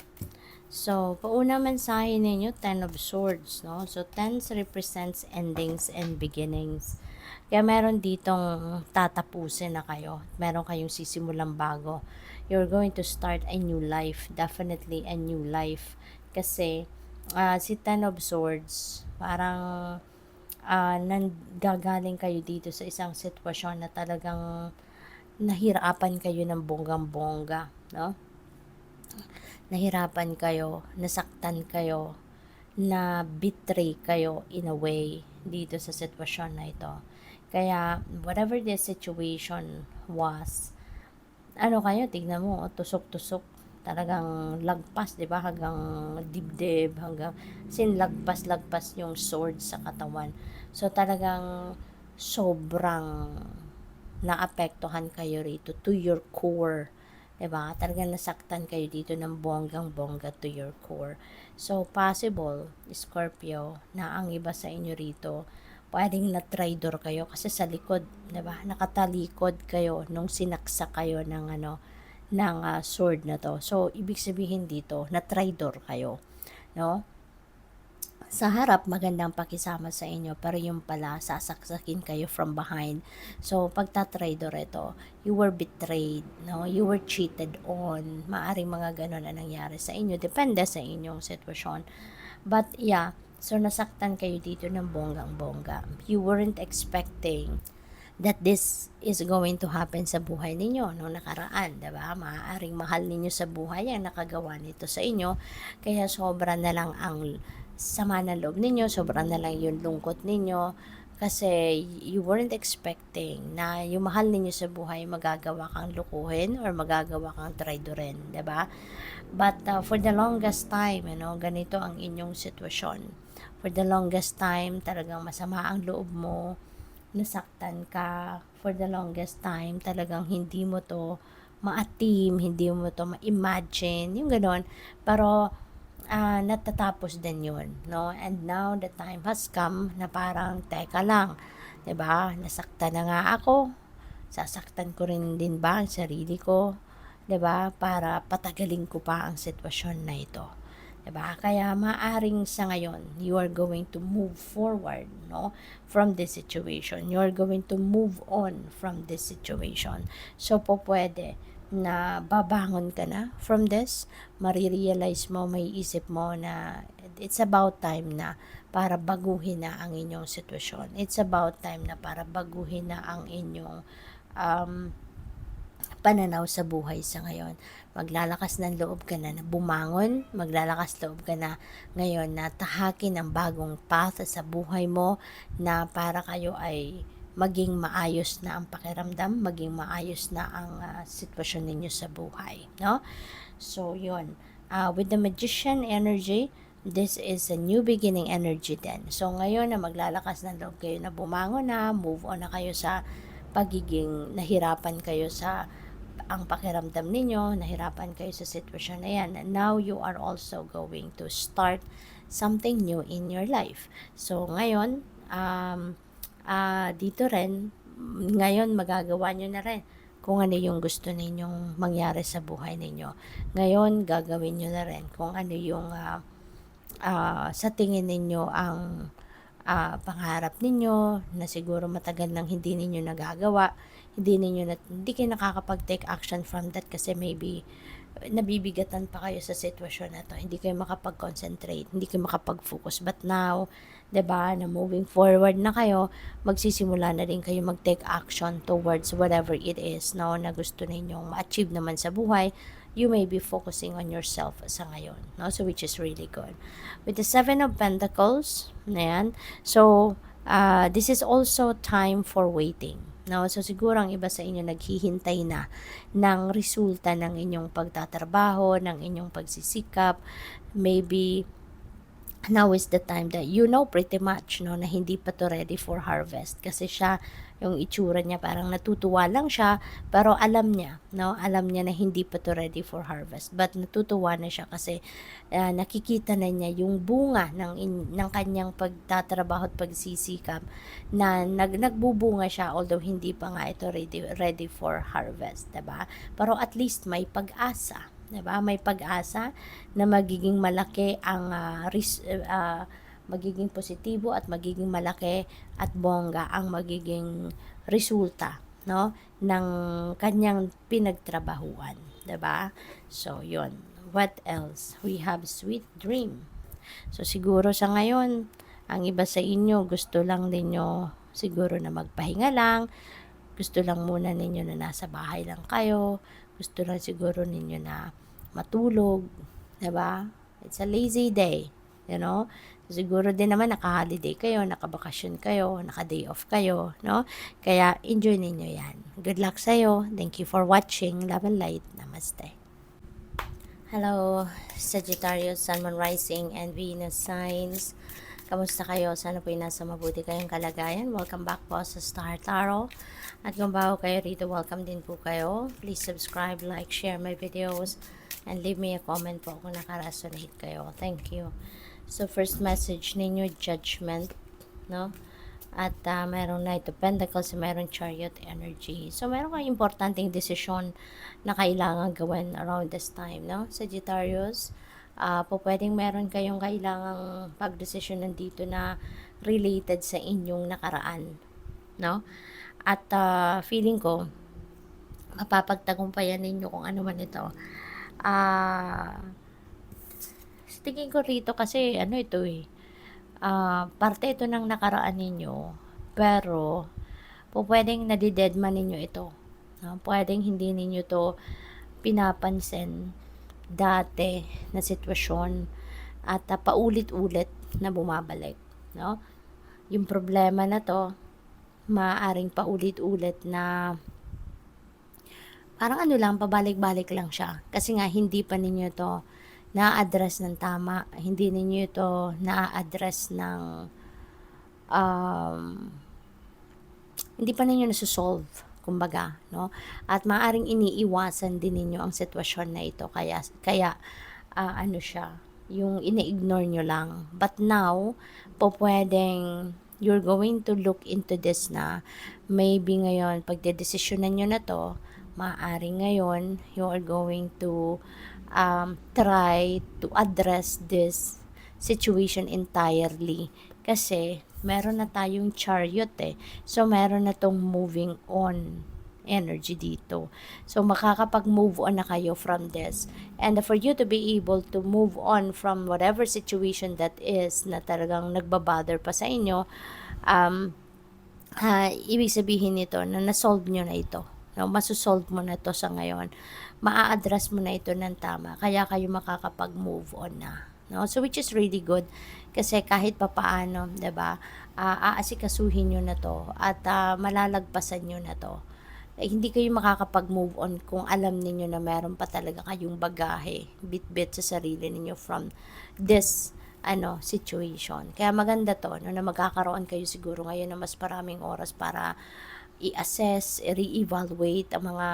So, pauna mensahe ninyo, Ten of Swords, no? So, Tens represents endings and beginnings. Kaya meron ditong tatapusin na kayo. Meron kayong sisimulang bago. You're going to start a new life. Definitely a new life. Kasi, si Ten of Swords, parang nanggagaling kayo dito sa isang sitwasyon na talagang nahirapan kayo ng bonggang-bongga, no? Nahirapan kayo, nasaktan kayo, na betray kayo in a way dito sa sitwasyon na ito. Kaya, whatever the situation was, kayo, tignan mo, tusok-tusok, talagang lagpas, di ba, hanggang dibdib, hanggang, lagpas-lagpas yung sword sa katawan. So, talagang sobrang naapektuhan kayo rito to your core. Diba? Talagang nasaktan kayo dito ng bonggang-bongga to your core. So, possible, Scorpio, na ang iba sa inyo rito, pwedeng na traitor kayo kasi sa likod, 'di ba? Nakatalikod kayo nung sinaksak kayo ng sword na to. So ibig sabihin dito na traitor kayo, no? Sa harap magandang pakisama sa inyo pero yung pala sasaksakin kayo from behind. So pagta-traitor ito, you were betrayed, no? You were cheated on. Maaring mga ganun ang nangyari sa inyo, depende sa inyong sitwasyon. But yeah, so nasaktan kayo dito ng bonggang-bongga. You weren't expecting that this is going to happen sa buhay ninyo nung nakaraan, 'di ba? Maaaring mahal ninyo sa buhay ang nakagawa nito sa inyo, kaya sobra na lang ang sama ng loob ninyo, sobra na lang yung lungkot ninyo kasi you weren't expecting na yung mahal ninyo sa buhay magagawa kang lukuhin or magagawa kang traidorin, 'di ba? But for the longest time, ganito ang inyong sitwasyon. For the longest time, talagang masama ang loob mo, nasaktan ka. For the longest time, talagang hindi mo to maatim, hindi mo to ma-imagine, yung ganon. Pero natatapos din yun, no? And now the time has come na parang, teka lang, 'di ba? Nasaktan na nga ako. Sasaktan ko rin din ba ang sarili ko? 'Di ba? Para patagalin ko pa ang sitwasyon na ito. 'Di ba? Kaya maaring sa ngayon, you are going to move forward, no? From this situation. You are going to move on from this situation. So po pwede na babangon ka na from this, marirealize mo, may isip mo na it's about time na para baguhin na ang inyong sitwasyon. It's about time na para baguhin na ang inyong pananaw sa buhay sa ngayon. Maglalakas ng loob ka na bumangon, maglalakas loob ka na ngayon na tahakin ang bagong path sa buhay mo na para kayo ay maging maayos na ang pakiramdam, maging maayos na ang sitwasyon ninyo sa buhay, no? So, yun. With the Magician energy, this is a new beginning energy din. So, ngayon na maglalakas ng loob kayo na bumangon na, move on na kayo sa pagiging nahirapan kayo sa ang pakiramdam ninyo, nahirapan kayo sa sitwasyon na yan. And now, you are also going to start something new in your life. So, ngayon, dito rin, ngayon magagawa nyo na rin kung ano yung gusto ninyong mangyari sa buhay ninyo. Ngayon, gagawin nyo na rin kung ano yung sa tingin ninyo ang pangarap ninyo na siguro matagal nang hindi ninyo nagagawa, hindi kayo nakakapag-take action from that kasi maybe nabibigatan pa kayo sa sitwasyon na to, hindi kayo makapag-concentrate, hindi kayo makapag-focus. But now, 'di ba, na moving forward na kayo, magsisimula na rin kayo mag-take action towards whatever it is na gusto ninyong ma-achieve naman sa buhay. You may be focusing on yourself sa ngayon, no? So which is really good. With the 7 of Pentacles, ayan. So this is also time for waiting. No, so siguro ang iba sa inyo naghihintay na ng resulta ng inyong pagtatrabaho, ng inyong pagsisikap. Maybe now is the time that you know pretty much, no, na hindi pa to ready for harvest kasi siya, yung itsura niya parang natutuwa lang siya pero alam niya, no, alam niya na hindi pa to ready for harvest, but natutuwa na siya kasi nakikita na niya yung bunga ng kanyang pagtatrabaho at pagsisikap na nagbubunga siya, although hindi pa nga ito ready for harvest, diba? Pero at least may pag-asa, diba? May pag-asa na magiging malaki ang magiging positibo at magiging malaki at bongga ang magiging resulta, no, ng kanyang pinagtrabahuan, 'di ba? So, 'yun. What else? We have sweet dream. So, siguro sa ngayon, ang iba sa inyo gusto lang ninyo siguro na magpahinga lang, gusto lang muna ninyo na nasa bahay lang kayo, gusto lang siguro ninyo na matulog, 'di ba? It's a lazy day, you know? Siguro din naman naka-holiday kayo, naka-bakasyon kayo, naka-day off kayo, no? Kaya enjoy ninyo 'yan. Good luck sa iyo. Thank you for watching. Love and light. Namaste. Hello, Sagittarius, Sun, Moon, Rising, and Venus signs. Kamusta kayo? Sana po nasa mabuti kayong kalagayan. Welcome back po sa Star Tarot. At kung bago kayo rito, welcome din po kayo. Please subscribe, like, share my videos, and leave me a comment po kung naka-resonate kayo. Thank you. So, first message ninyo, judgment, no? At mayroong Knight of Pentacles, mayroong Chariot energy. So, meron kang importanteng desisyon na kailangan gawin around this time, no? Sagittarius, pwedeng meron kayong kailangang pagdesisyon nandito na related sa inyong nakaraan, no? At feeling ko, mapapagtagumpayan ninyo kung ano man ito. Tingin ko rito kasi, ano ito eh, parte ito ng nakaraan ninyo, pero pwedeng nadidedman ninyo ito. Pwedeng hindi ninyo to pinapansin dati na sitwasyon at paulit-ulit na bumabalik. No? Yung problema na to, maaaring paulit-ulit na parang ano lang, pabalik-balik lang siya. Kasi nga, hindi pa ninyo to na-address ng tama. Hindi ninyo ito na-address ng hindi pa ninyo nasusolve, kumbaga, no? At maaring iniiwasan din ninyo ang sitwasyon na ito. Kaya ano siya, yung ini-ignore nyo lang. But now, pwedeng you're going to look into this na maybe ngayon, pagdedesisyonan nyo na to, maaring ngayon, you are going to try to address this situation entirely. Kasi, meron na tayong Chariot eh. So, meron na tong moving on energy dito. So, makakapag-move on na kayo from this. And for you to be able to move on from whatever situation that is na talagang nagbabother pa sa inyo, ibig sabihin nito na nasolve nyo na ito. No, masosolve mo na to sa ngayon. Maa-address mo na ito ng tama. Kaya kayo makakapag-move on na. No? So, which is really good. Kasi kahit papaano, 'di ba? Aasikasuhin niyo na 'to at malalagpasan niyo na 'to. Hindi kayo makakapag-move on kung alam niyo na meron pa talaga kayong bagahe, bit-bit sa sarili niyo from this situation. Kaya maganda 'to, no, na magkakaroon kayo siguro ngayon ng mas maraming oras para i-assess, re-evaluate ang mga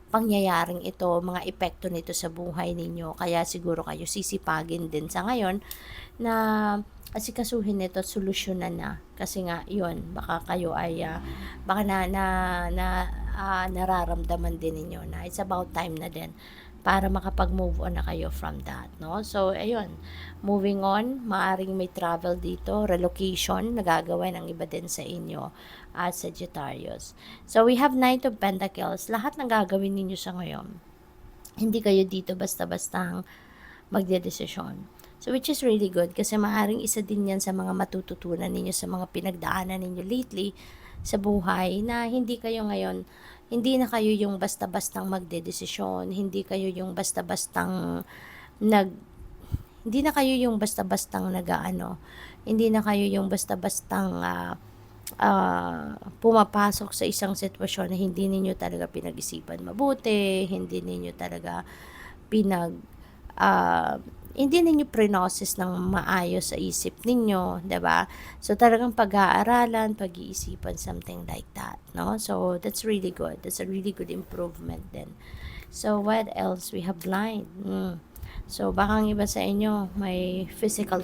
pangyayaring ito, mga epekto nito sa buhay ninyo. Kaya siguro kayo sisipagin din sa ngayon na asikasuhin nito, solusyonan na. Kasi nga, yun, baka kayo ay, baka nararamdaman din ninyo na it's about time na din para makapag-move on na kayo from that, no? So, ayun, moving on, maaring may travel dito, relocation, nagagawa ng iba din sa inyo at Sagittarius. So, we have Knight of Pentacles, lahat ng gagawin ninyo sa ngayon. Hindi kayo dito basta-bastang magdedesisyon. So, which is really good kasi maaring isa din yan sa mga matututunan ninyo sa mga pinagdaanan ninyo lately sa buhay na hindi kayo ngayon, hindi na kayo yung basta-bastang magdedesisyon, hindi kayo yung basta-bastang hindi na kayo yung basta-bastang hindi na kayo yung basta-bastang pumapasok sa isang sitwasyon na hindi ninyo talaga pinag-isipan mabuti, hindi ninyo talaga hindi ninyo prenosis ng maayos sa isip ninyo, 'di ba? So talagang pag-aaralan, pag-iisipan, something like that, no? So that's really good. That's a really good improvement then. So what else? We have blind. So baka ang iba sa inyo may physical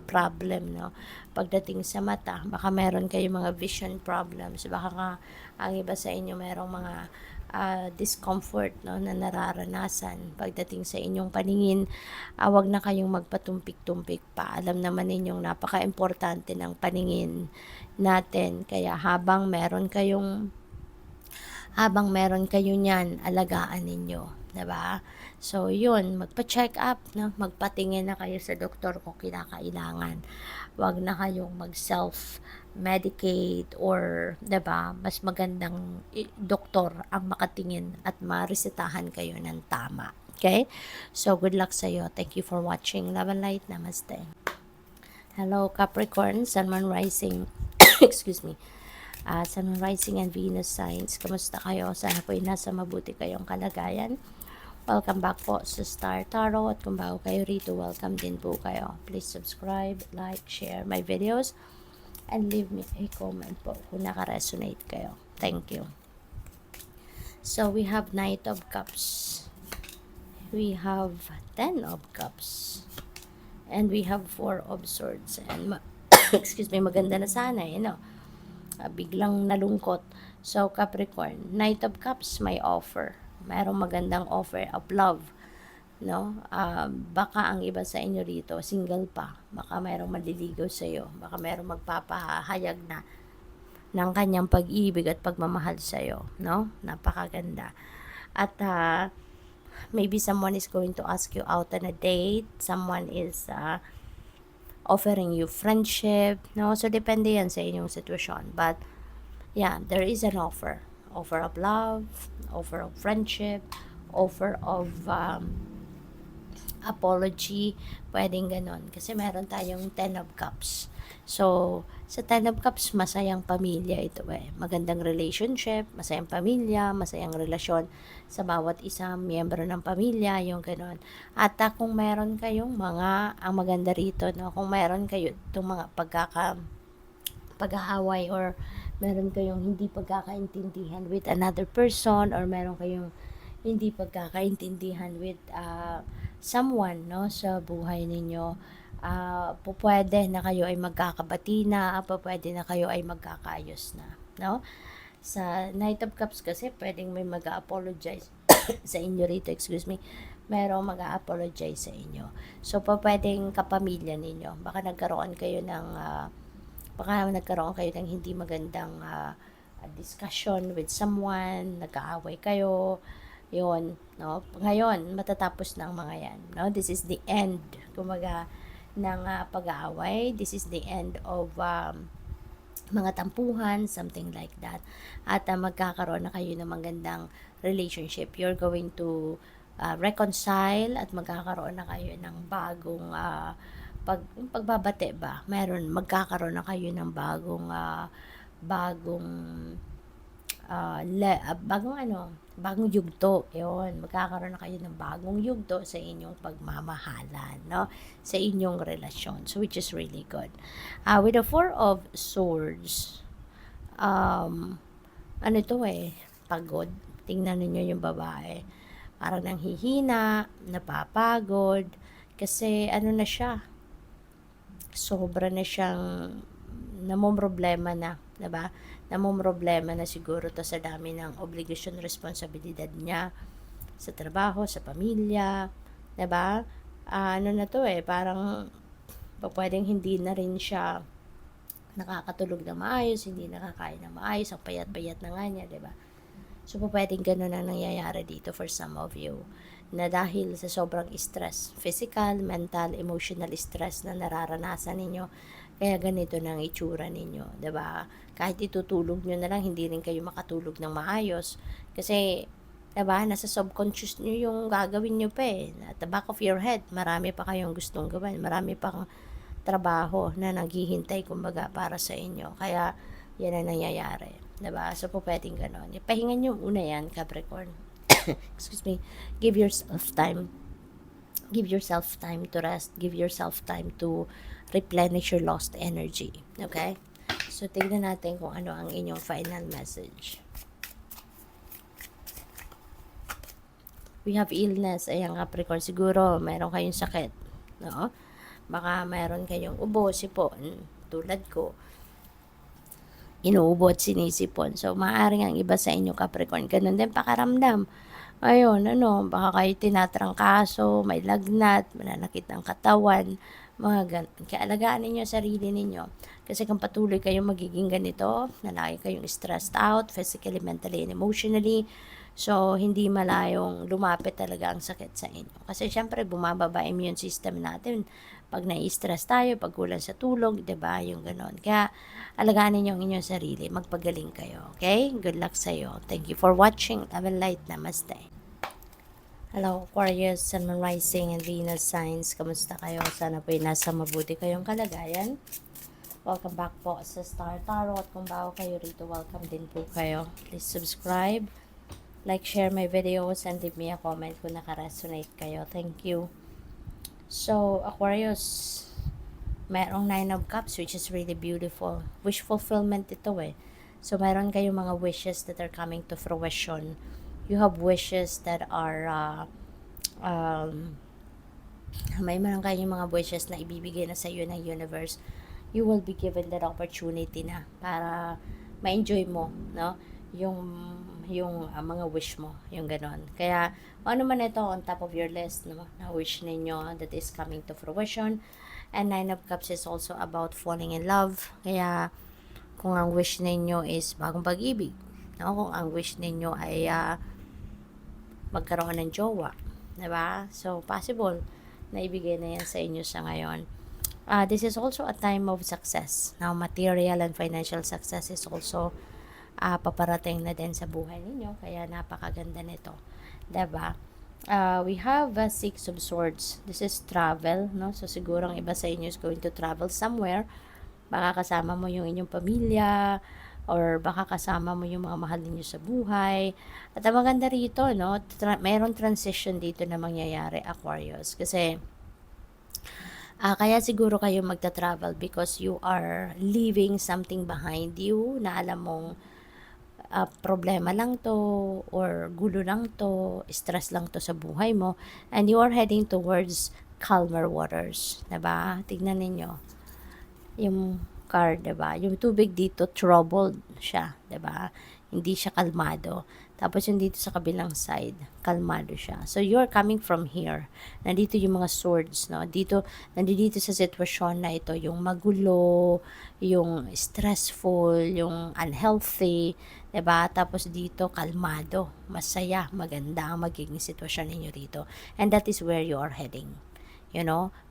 problem, no? Pagdating sa mata, baka meron kayong mga vision problems, baka ang iba sa inyo merong mga discomfort, no, na nararanasan pagdating sa inyong paningin. Wag na kayong magpatumpik-tumpik pa. Alam naman ninyong napaka-importante ng paningin natin. Kaya habang meron kayo niyan, alagaan ninyo, 'di ba? So, yun, magpa-check up, no? Magpatingin na kayo sa doktor kung kinakailangan. Wag na kayong mag-self-medicate or, 'di ba? Mas magandang doktor ang makatingin at maresetahan kayo ng tama. Okay? So, good luck sa iyo. Thank you for watching. Love and light. Namaste. Hello, Capricorn, Sun, Moon, Rising. Excuse me. Sun, Moon, Rising and Venus signs. Kamusta kayo? Sana po nasa mabuti kayong kalagayan. Welcome back po sa Star Tarot. At kung bago kayo rito, welcome din po kayo. Please subscribe, like, share my videos, and leave me a comment po kung naka-resonate kayo. Thank you. So, we have Knight of Cups. We have 10 of Cups. And we have 4 of Swords. And excuse me, maganda na sana no? biglang nalungkot. So, Capricorn, Knight of Cups may offer. Mayroong magandang offer of love, no? Baka ang iba sa inyo rito, single pa. Baka mayroong maliligaw sa iyo. Baka mayroong magpapahayag na ng kanyang pag-ibig at pagmamahal sa iyo, no? Napakaganda. At maybe someone is going to ask you out on a date. Someone is offering you friendship, no? So, depende yan sa inyong sitwasyon. But, yeah, there is an offer. Offer of love, offer of friendship, offer of apology, pwedeng ganon. Kasi meron tayong 10 of Cups. So, sa 10 of Cups, masayang pamilya ito eh. Magandang relationship, masayang pamilya, masayang relasyon sa bawat isang miyembro ng pamilya, yung ganon. At kung meron kayong mga, ang maganda rito, no, kung meron kayo itong mga pag-aaway or meron kayong hindi pagkakaintindihan with another person or meron kayong hindi pagkakaintindihan with someone, no, sa buhay ninyo, pwede na kayo ay magkakabati na, pwede na kayo ay magkakaayos na, no? Sa Knight of Cups kasi pwedeng may mag-apologize sa inyo rito, excuse me, merong mag-apologize sa inyo. So, pwedeng kapamilya ninyo. Baka nagkaroon kayo ng hindi magandang discussion with someone, nag-aaway kayo, yun, no? Ngayon, matatapos na ang mga yan, no? This is the end, kumaga, ng pag-aaway. This is the end of mga tampuhan, something like that. At magkakaroon na kayo ng magandang relationship. You're going to reconcile at magkakaroon na kayo ng bagong pagbabate ba? Magkakaroon na kayo ng bagong bagong yugto, yun, magkakaroon na kayo ng bagong yugto sa inyong pagmamahalan, no? Sa inyong relasyon, so which is really good. With the 4 of Swords, ano to pagod. Tingnan niyo yung babae, parang nanghihina, napapagod, kasi ano na siya, sobra na siyang namomroblema na, diba? Namomroblema na siguro to sa dami ng obligasyon, responsibilidad niya sa trabaho, sa pamilya, diba? Ano na to parang pwedeng hindi na rin siya nakakatulog na maayos, hindi nakakain na maayos, ang payat-payat na nga niya, diba? So, pwedeng ganun ang nangyayari dito for some of you, na dahil sa sobrang stress, physical, mental, emotional stress na nararanasan ninyo, kaya ganito na ang itsura ninyo, 'di ba? Kahit itutulog nyo na lang, hindi rin kayo makatulog ng maayos. Kasi, 'di ba, nasa subconscious nyo yung gagawin nyo pa At the back of your head, marami pa kayong gustong gawin. Marami pang trabaho na naghihintay, kumbaga, para sa inyo. Kaya, yan ang nangyayari. 'Di ba? So, pwedeng ganon. Ipahingan nyo muna yan, Capricorn. Excuse me. Give yourself time. Give yourself time to rest. Give yourself time to replenish your lost energy. Okay? So, tignan natin kung ano ang inyong final message. We have illness. Ayan, Capricorn. Siguro, mayroon kayong sakit. No? Baka mayroon kayong ubo, sipon. Tulad ko. Inuubo at sinisipon. So, maaaring ang iba sa inyo, Capricorn, ganun din pakaramdam. Ayun, baka kayo tinatrangkaso, may lagnat, mananakit ng katawan, mga ganun. Kaya alagaan ninyo sarili ninyo. Kasi kung patuloy kayong magiging ganito, na lagi kayong stressed out, physically, mentally, and emotionally, so hindi malayong lumapit talaga ang sakit sa inyo. Kasi syempre, bumababa immune system natin. Pag nai-stress tayo, pag kulang sa tulog, diba? Yung ganon. Kaya, alagaan ninyo ang inyong sarili. Magpagaling kayo. Okay? Good luck sa'yo. Thank you for watching. Love and light. Namaste. Hello, Aquarius, Sun, Moon, Rising, and Venus signs. Kamusta kayo? Sana po nasa mabuti kayong kalagayan. Welcome back po sa Star Tarot. Kung bago kayo rito, welcome din po kayo. Please subscribe, like, share my videos, and leave me a comment kung naka-resonate kayo. Thank you. So, Aquarius, merong 9 of Cups, which is really beautiful. Wish fulfillment ito So, meron kayong mga wishes that are coming to fruition. You have wishes that are, may meron kayong mga wishes na ibibigay na sa iyo ng universe. You will be given that opportunity na para ma-enjoy mo, no? Yung mga wish mo, yung ganon. Kaya, ano man ito on top of your list, no? Na wish ninyo that is coming to fruition. And Nine of Cups is also about falling in love. Kaya, kung ang wish ninyo is bagong pag-ibig, no? Kung ang wish ninyo ay magkaroon ng jowa, 'di ba? So, possible na ibigay na yan sa inyo sa ngayon. This is also a time of success. Now, material and financial success is also paparating na din sa buhay ninyo. Kaya napakaganda nito. 'Di ba? We have Six of Swords. This is travel, no? So, siguro ang iba sa inyo is going to travel somewhere. Baka kasama mo yung inyong pamilya, or baka kasama mo yung mga mahal ninyo sa buhay. At ang maganda rito, no? Mayroong transition dito na mangyayari, Aquarius. Kasi, kaya siguro kayo magta-travel because you are leaving something behind you na alam mong problema lang to, or gulo lang to, stress lang to sa buhay mo, and you are heading towards calmer waters. Diba? Tignan ninyo yung card, 'di ba? Yung tubig dito troubled siya, 'di ba? Hindi siya kalmado. Tapos yung dito sa kabilang side, kalmado siya. So you're coming from here. Nandito yung mga swords, no? Nandito sa sitwasyon na ito, yung magulo, yung stressful, yung unhealthy, 'di ba? Tapos dito kalmado, masaya, maganda ang magiging sitwasyon ninyo dito. And that is where you are heading.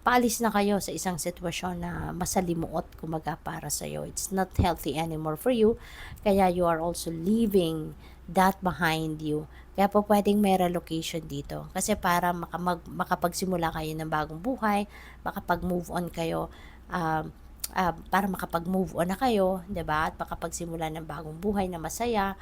Paalis na kayo sa isang sitwasyon na masalimuot kumaga para sa iyo. It's not healthy anymore for you. Kaya you are also leaving that behind you. Kaya po pwedeng may relocation dito. Kasi para makapagsimula kayo ng bagong buhay, makapag-move on kayo, para makapag-move on na kayo, 'di ba? At makapagsimula ng bagong buhay na masaya,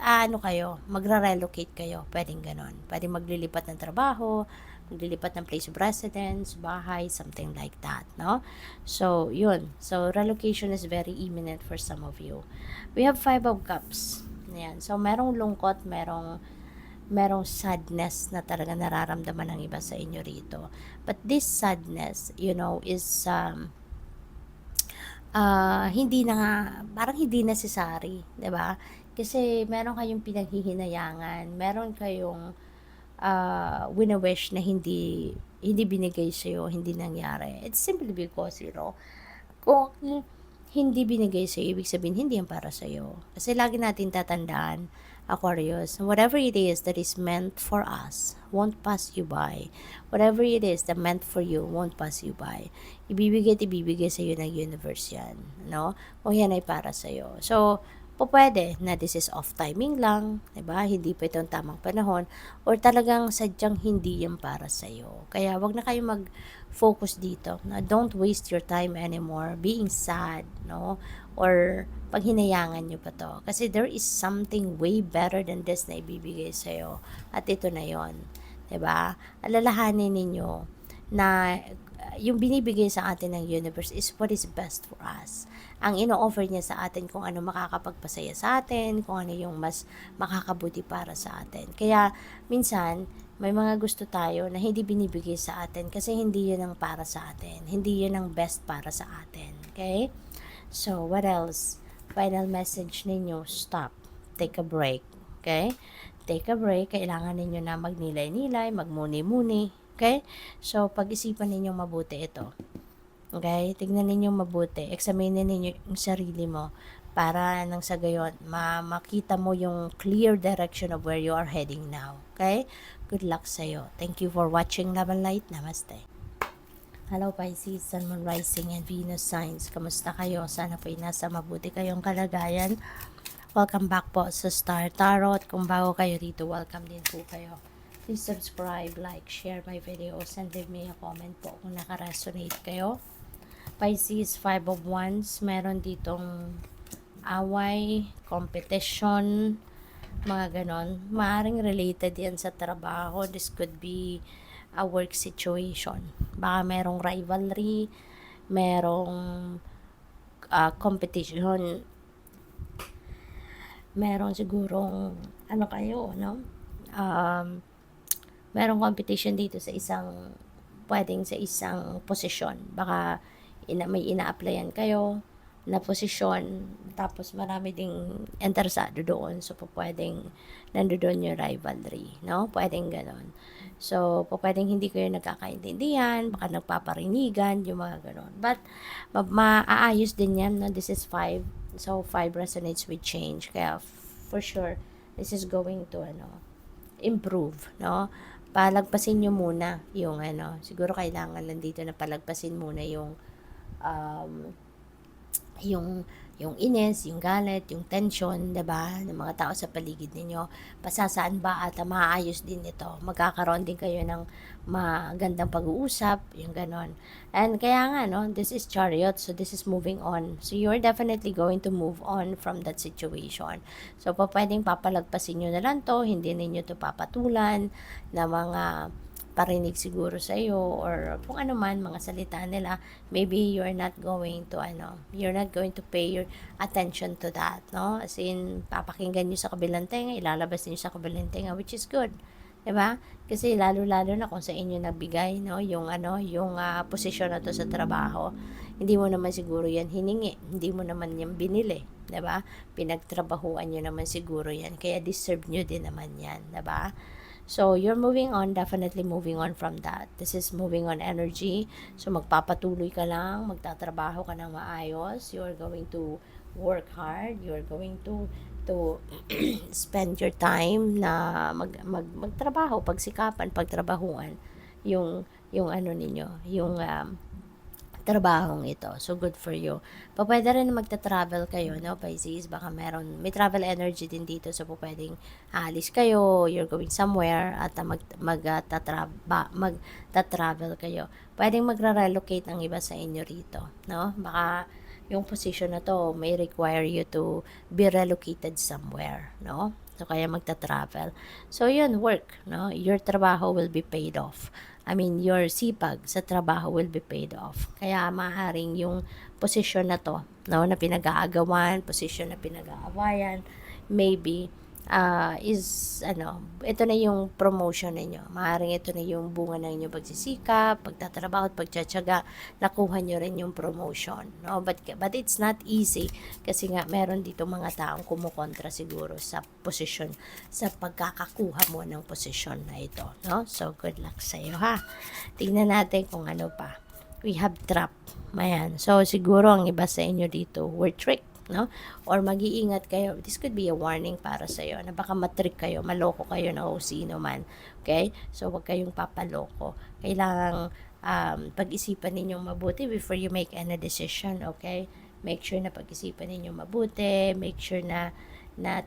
ano kayo, magre-relocate kayo, pwedeng ganon. Pwedeng maglilipat ng trabaho, maglilipat ng place of residence, bahay, something like that, no? So, yun. So, relocation is very imminent for some of you. We have Five of Cups. Ayan. So, merong lungkot, merong sadness na talaga nararamdaman ng iba sa inyo rito. But this sadness, is hindi na nga, parang hindi necessary, 'di ba? Kasi meron kayong pinaghihinayangan, meron kayong wina-wish na hindi binigay sa'yo, hindi nangyari. It's simply because, kung hindi binigay sa'yo, ibig sabihin hindi yan para sa'yo. Kasi lagi natin tatandaan, Aquarius, whatever it is that is meant for us won't pass you by. Whatever it is that meant for you won't pass you by. Ibibigay at ibibigay sa'yo ng universe yan, no? Kung yan ay para sa'yo. So, pwede na this is off timing lang, 'di ba? Hindi pa itong tamang panahon, or talagang sadyang hindi yan para sa iyo. Kaya wag na kayong mag-focus dito. Na don't waste your time anymore being sad, no? Or pag hinayangan nyo pa to. Kasi there is something way better than this na ibibigay sa iyo. At ito na 'yon, 'di ba? Alalahanin ninyo na yung binibigay sa atin ng universe is what is best for us. Ang ino-offer niya sa atin kung ano makakapagpasaya sa atin, kung ano yung mas makakabuti para sa atin. Kaya minsan, may mga gusto tayo na hindi binibigay sa atin kasi hindi yun ang para sa atin. Hindi yun ang best para sa atin. Okay? So, what else? Final message ninyo, stop. Take a break. Okay? Take a break. Kailangan ninyo na magnilay-nilay, magmuni-muni. Okay? So, pag-isipan ninyong mabuti ito. Okay? Tignan ninyong mabuti. Examine ninyo yung sarili mo para nang sa gayon, makita mo yung clear direction of where you are heading now. Okay? Good luck sa'yo. Thank you for watching Love and Light. Namaste. Hello Pisces, Sun, Moon, Rising, and Venus signs. Kamusta kayo? Sana po nasa mabuti kayong kalagayan. Welcome back po sa Star Tarot. Kung bago kayo rito, welcome din po kayo. Please subscribe, like, share my videos, and leave me a comment po kung naka-resonate kayo. Pisces, 5 of Wands. Meron ditong away, competition, mga ganon. Maaring related yan sa trabaho. This could be a work situation. Baka merong rivalry, merong competition, merong sigurong merong competition dito sa pwedeng sa isang posisyon. Baka may ina-applyan kayo, na posisyon, tapos marami ding interesado doon. So, pwedeng nandoon yung rivalry, no? Pwedeng ganon. So, pwedeng hindi kayo nagkakaintindihan, baka nagpaparinigan, yung mga ganon. But, maaayos din yan, no? This is 5. So, 5 resonates with change. Kaya, for sure, this is going to, improve, no? Palagpasin nyo muna yung, siguro kailangan lang dito na palagpasin muna um, yung yung inis, yung galit, yung tension, 'di ba, ng mga tao sa paligid ninyo. Pasasaan ba at maayos din ito. Magkakaroon din kayo ng magandang pag-uusap, yung ganon. And kaya nga, no, this is chariot, so this is moving on. So you're definitely going to move on from that situation. So pwedeng papalagpasin nyo na lang to, hindi ninyo to papatulan na mga parinig siguro sa iyo or kung ano man mga salita nila, maybe you're not going to you're not going to pay your attention to that, no? As in, papakinggan niyo sa kabilang tenga, ilalabas niyo sa kabilang tenga, which is good. 'Di ba? Kasi lalo-lalo na kung sa inyo nagbigay, no, yung yung posisyon na to sa trabaho. Hindi mo naman siguro 'yan hiningi, hindi mo naman 'yan binili, 'di ba? Pinagtrabahuan niyo naman siguro 'yan, kaya deserve niyo din naman 'yan, 'di ba? So, you're moving on, definitely moving on from that. This is moving on energy. So, magpapatuloy ka lang, magtatrabaho ka ng maayos. You're going to work hard. You're going to spend your time na magtrabaho, pagsikapan, pagtrabahuan yung ninyo, yung trabahong ito. So, good for you. Pwede rin magta-travel kayo, no, Pisces? Baka may travel energy din dito. So, pwedeng aalis kayo, you're going somewhere, at magta-travel kayo. Pwedeng magra-relocate ang iba sa inyo rito, no? Baka yung position na to may require you to be relocated somewhere, no? So, kaya magta-travel. So, yun, work, no? Your trabaho will be paid off. I mean, your sipag sa trabaho will be paid off. Kaya maaaring yung posisyon na to, no, na pinag-aagawan, posisyon na pinag-aawayan, maybe ito na yung promotion ninyo. Maaaring ito na yung bunga ng inyong pagsisikap, pagtatrabaho at pagtsatsaga, nakuha nyo rin yung promotion, no? But it's not easy kasi nga meron dito mga taong kumukontra siguro sa posisyon, sa pagkakakuha mo ng posisyon na ito, no? So, good luck sa iyo, ha? Tingnan natin kung ano pa. We have trap. Ayan. So, siguro ang iba sa inyo dito were tricked, no? Or mag-iingat kayo. This could be a warning para sa iyo na baka matrick kayo, maloko kayo na o sino man. Okay? So, wag kayong papaloko. Kailangang pag-isipan ninyong mabuti before you make any decision, okay? Make sure na pag-isipan ninyong mabuti, make sure na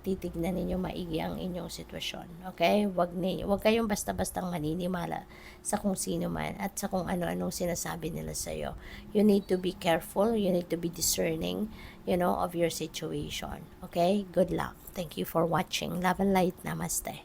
titignan ninyo maigi ang inyong sitwasyon. Okay? Wag kayong basta-bastang maninimala sa kung sino man at sa kung ano-anong sinasabi nila sa iyo. You need to be careful, you need to be discerning, of your situation. Okay? Good luck. Thank you for watching. Love and light. Namaste.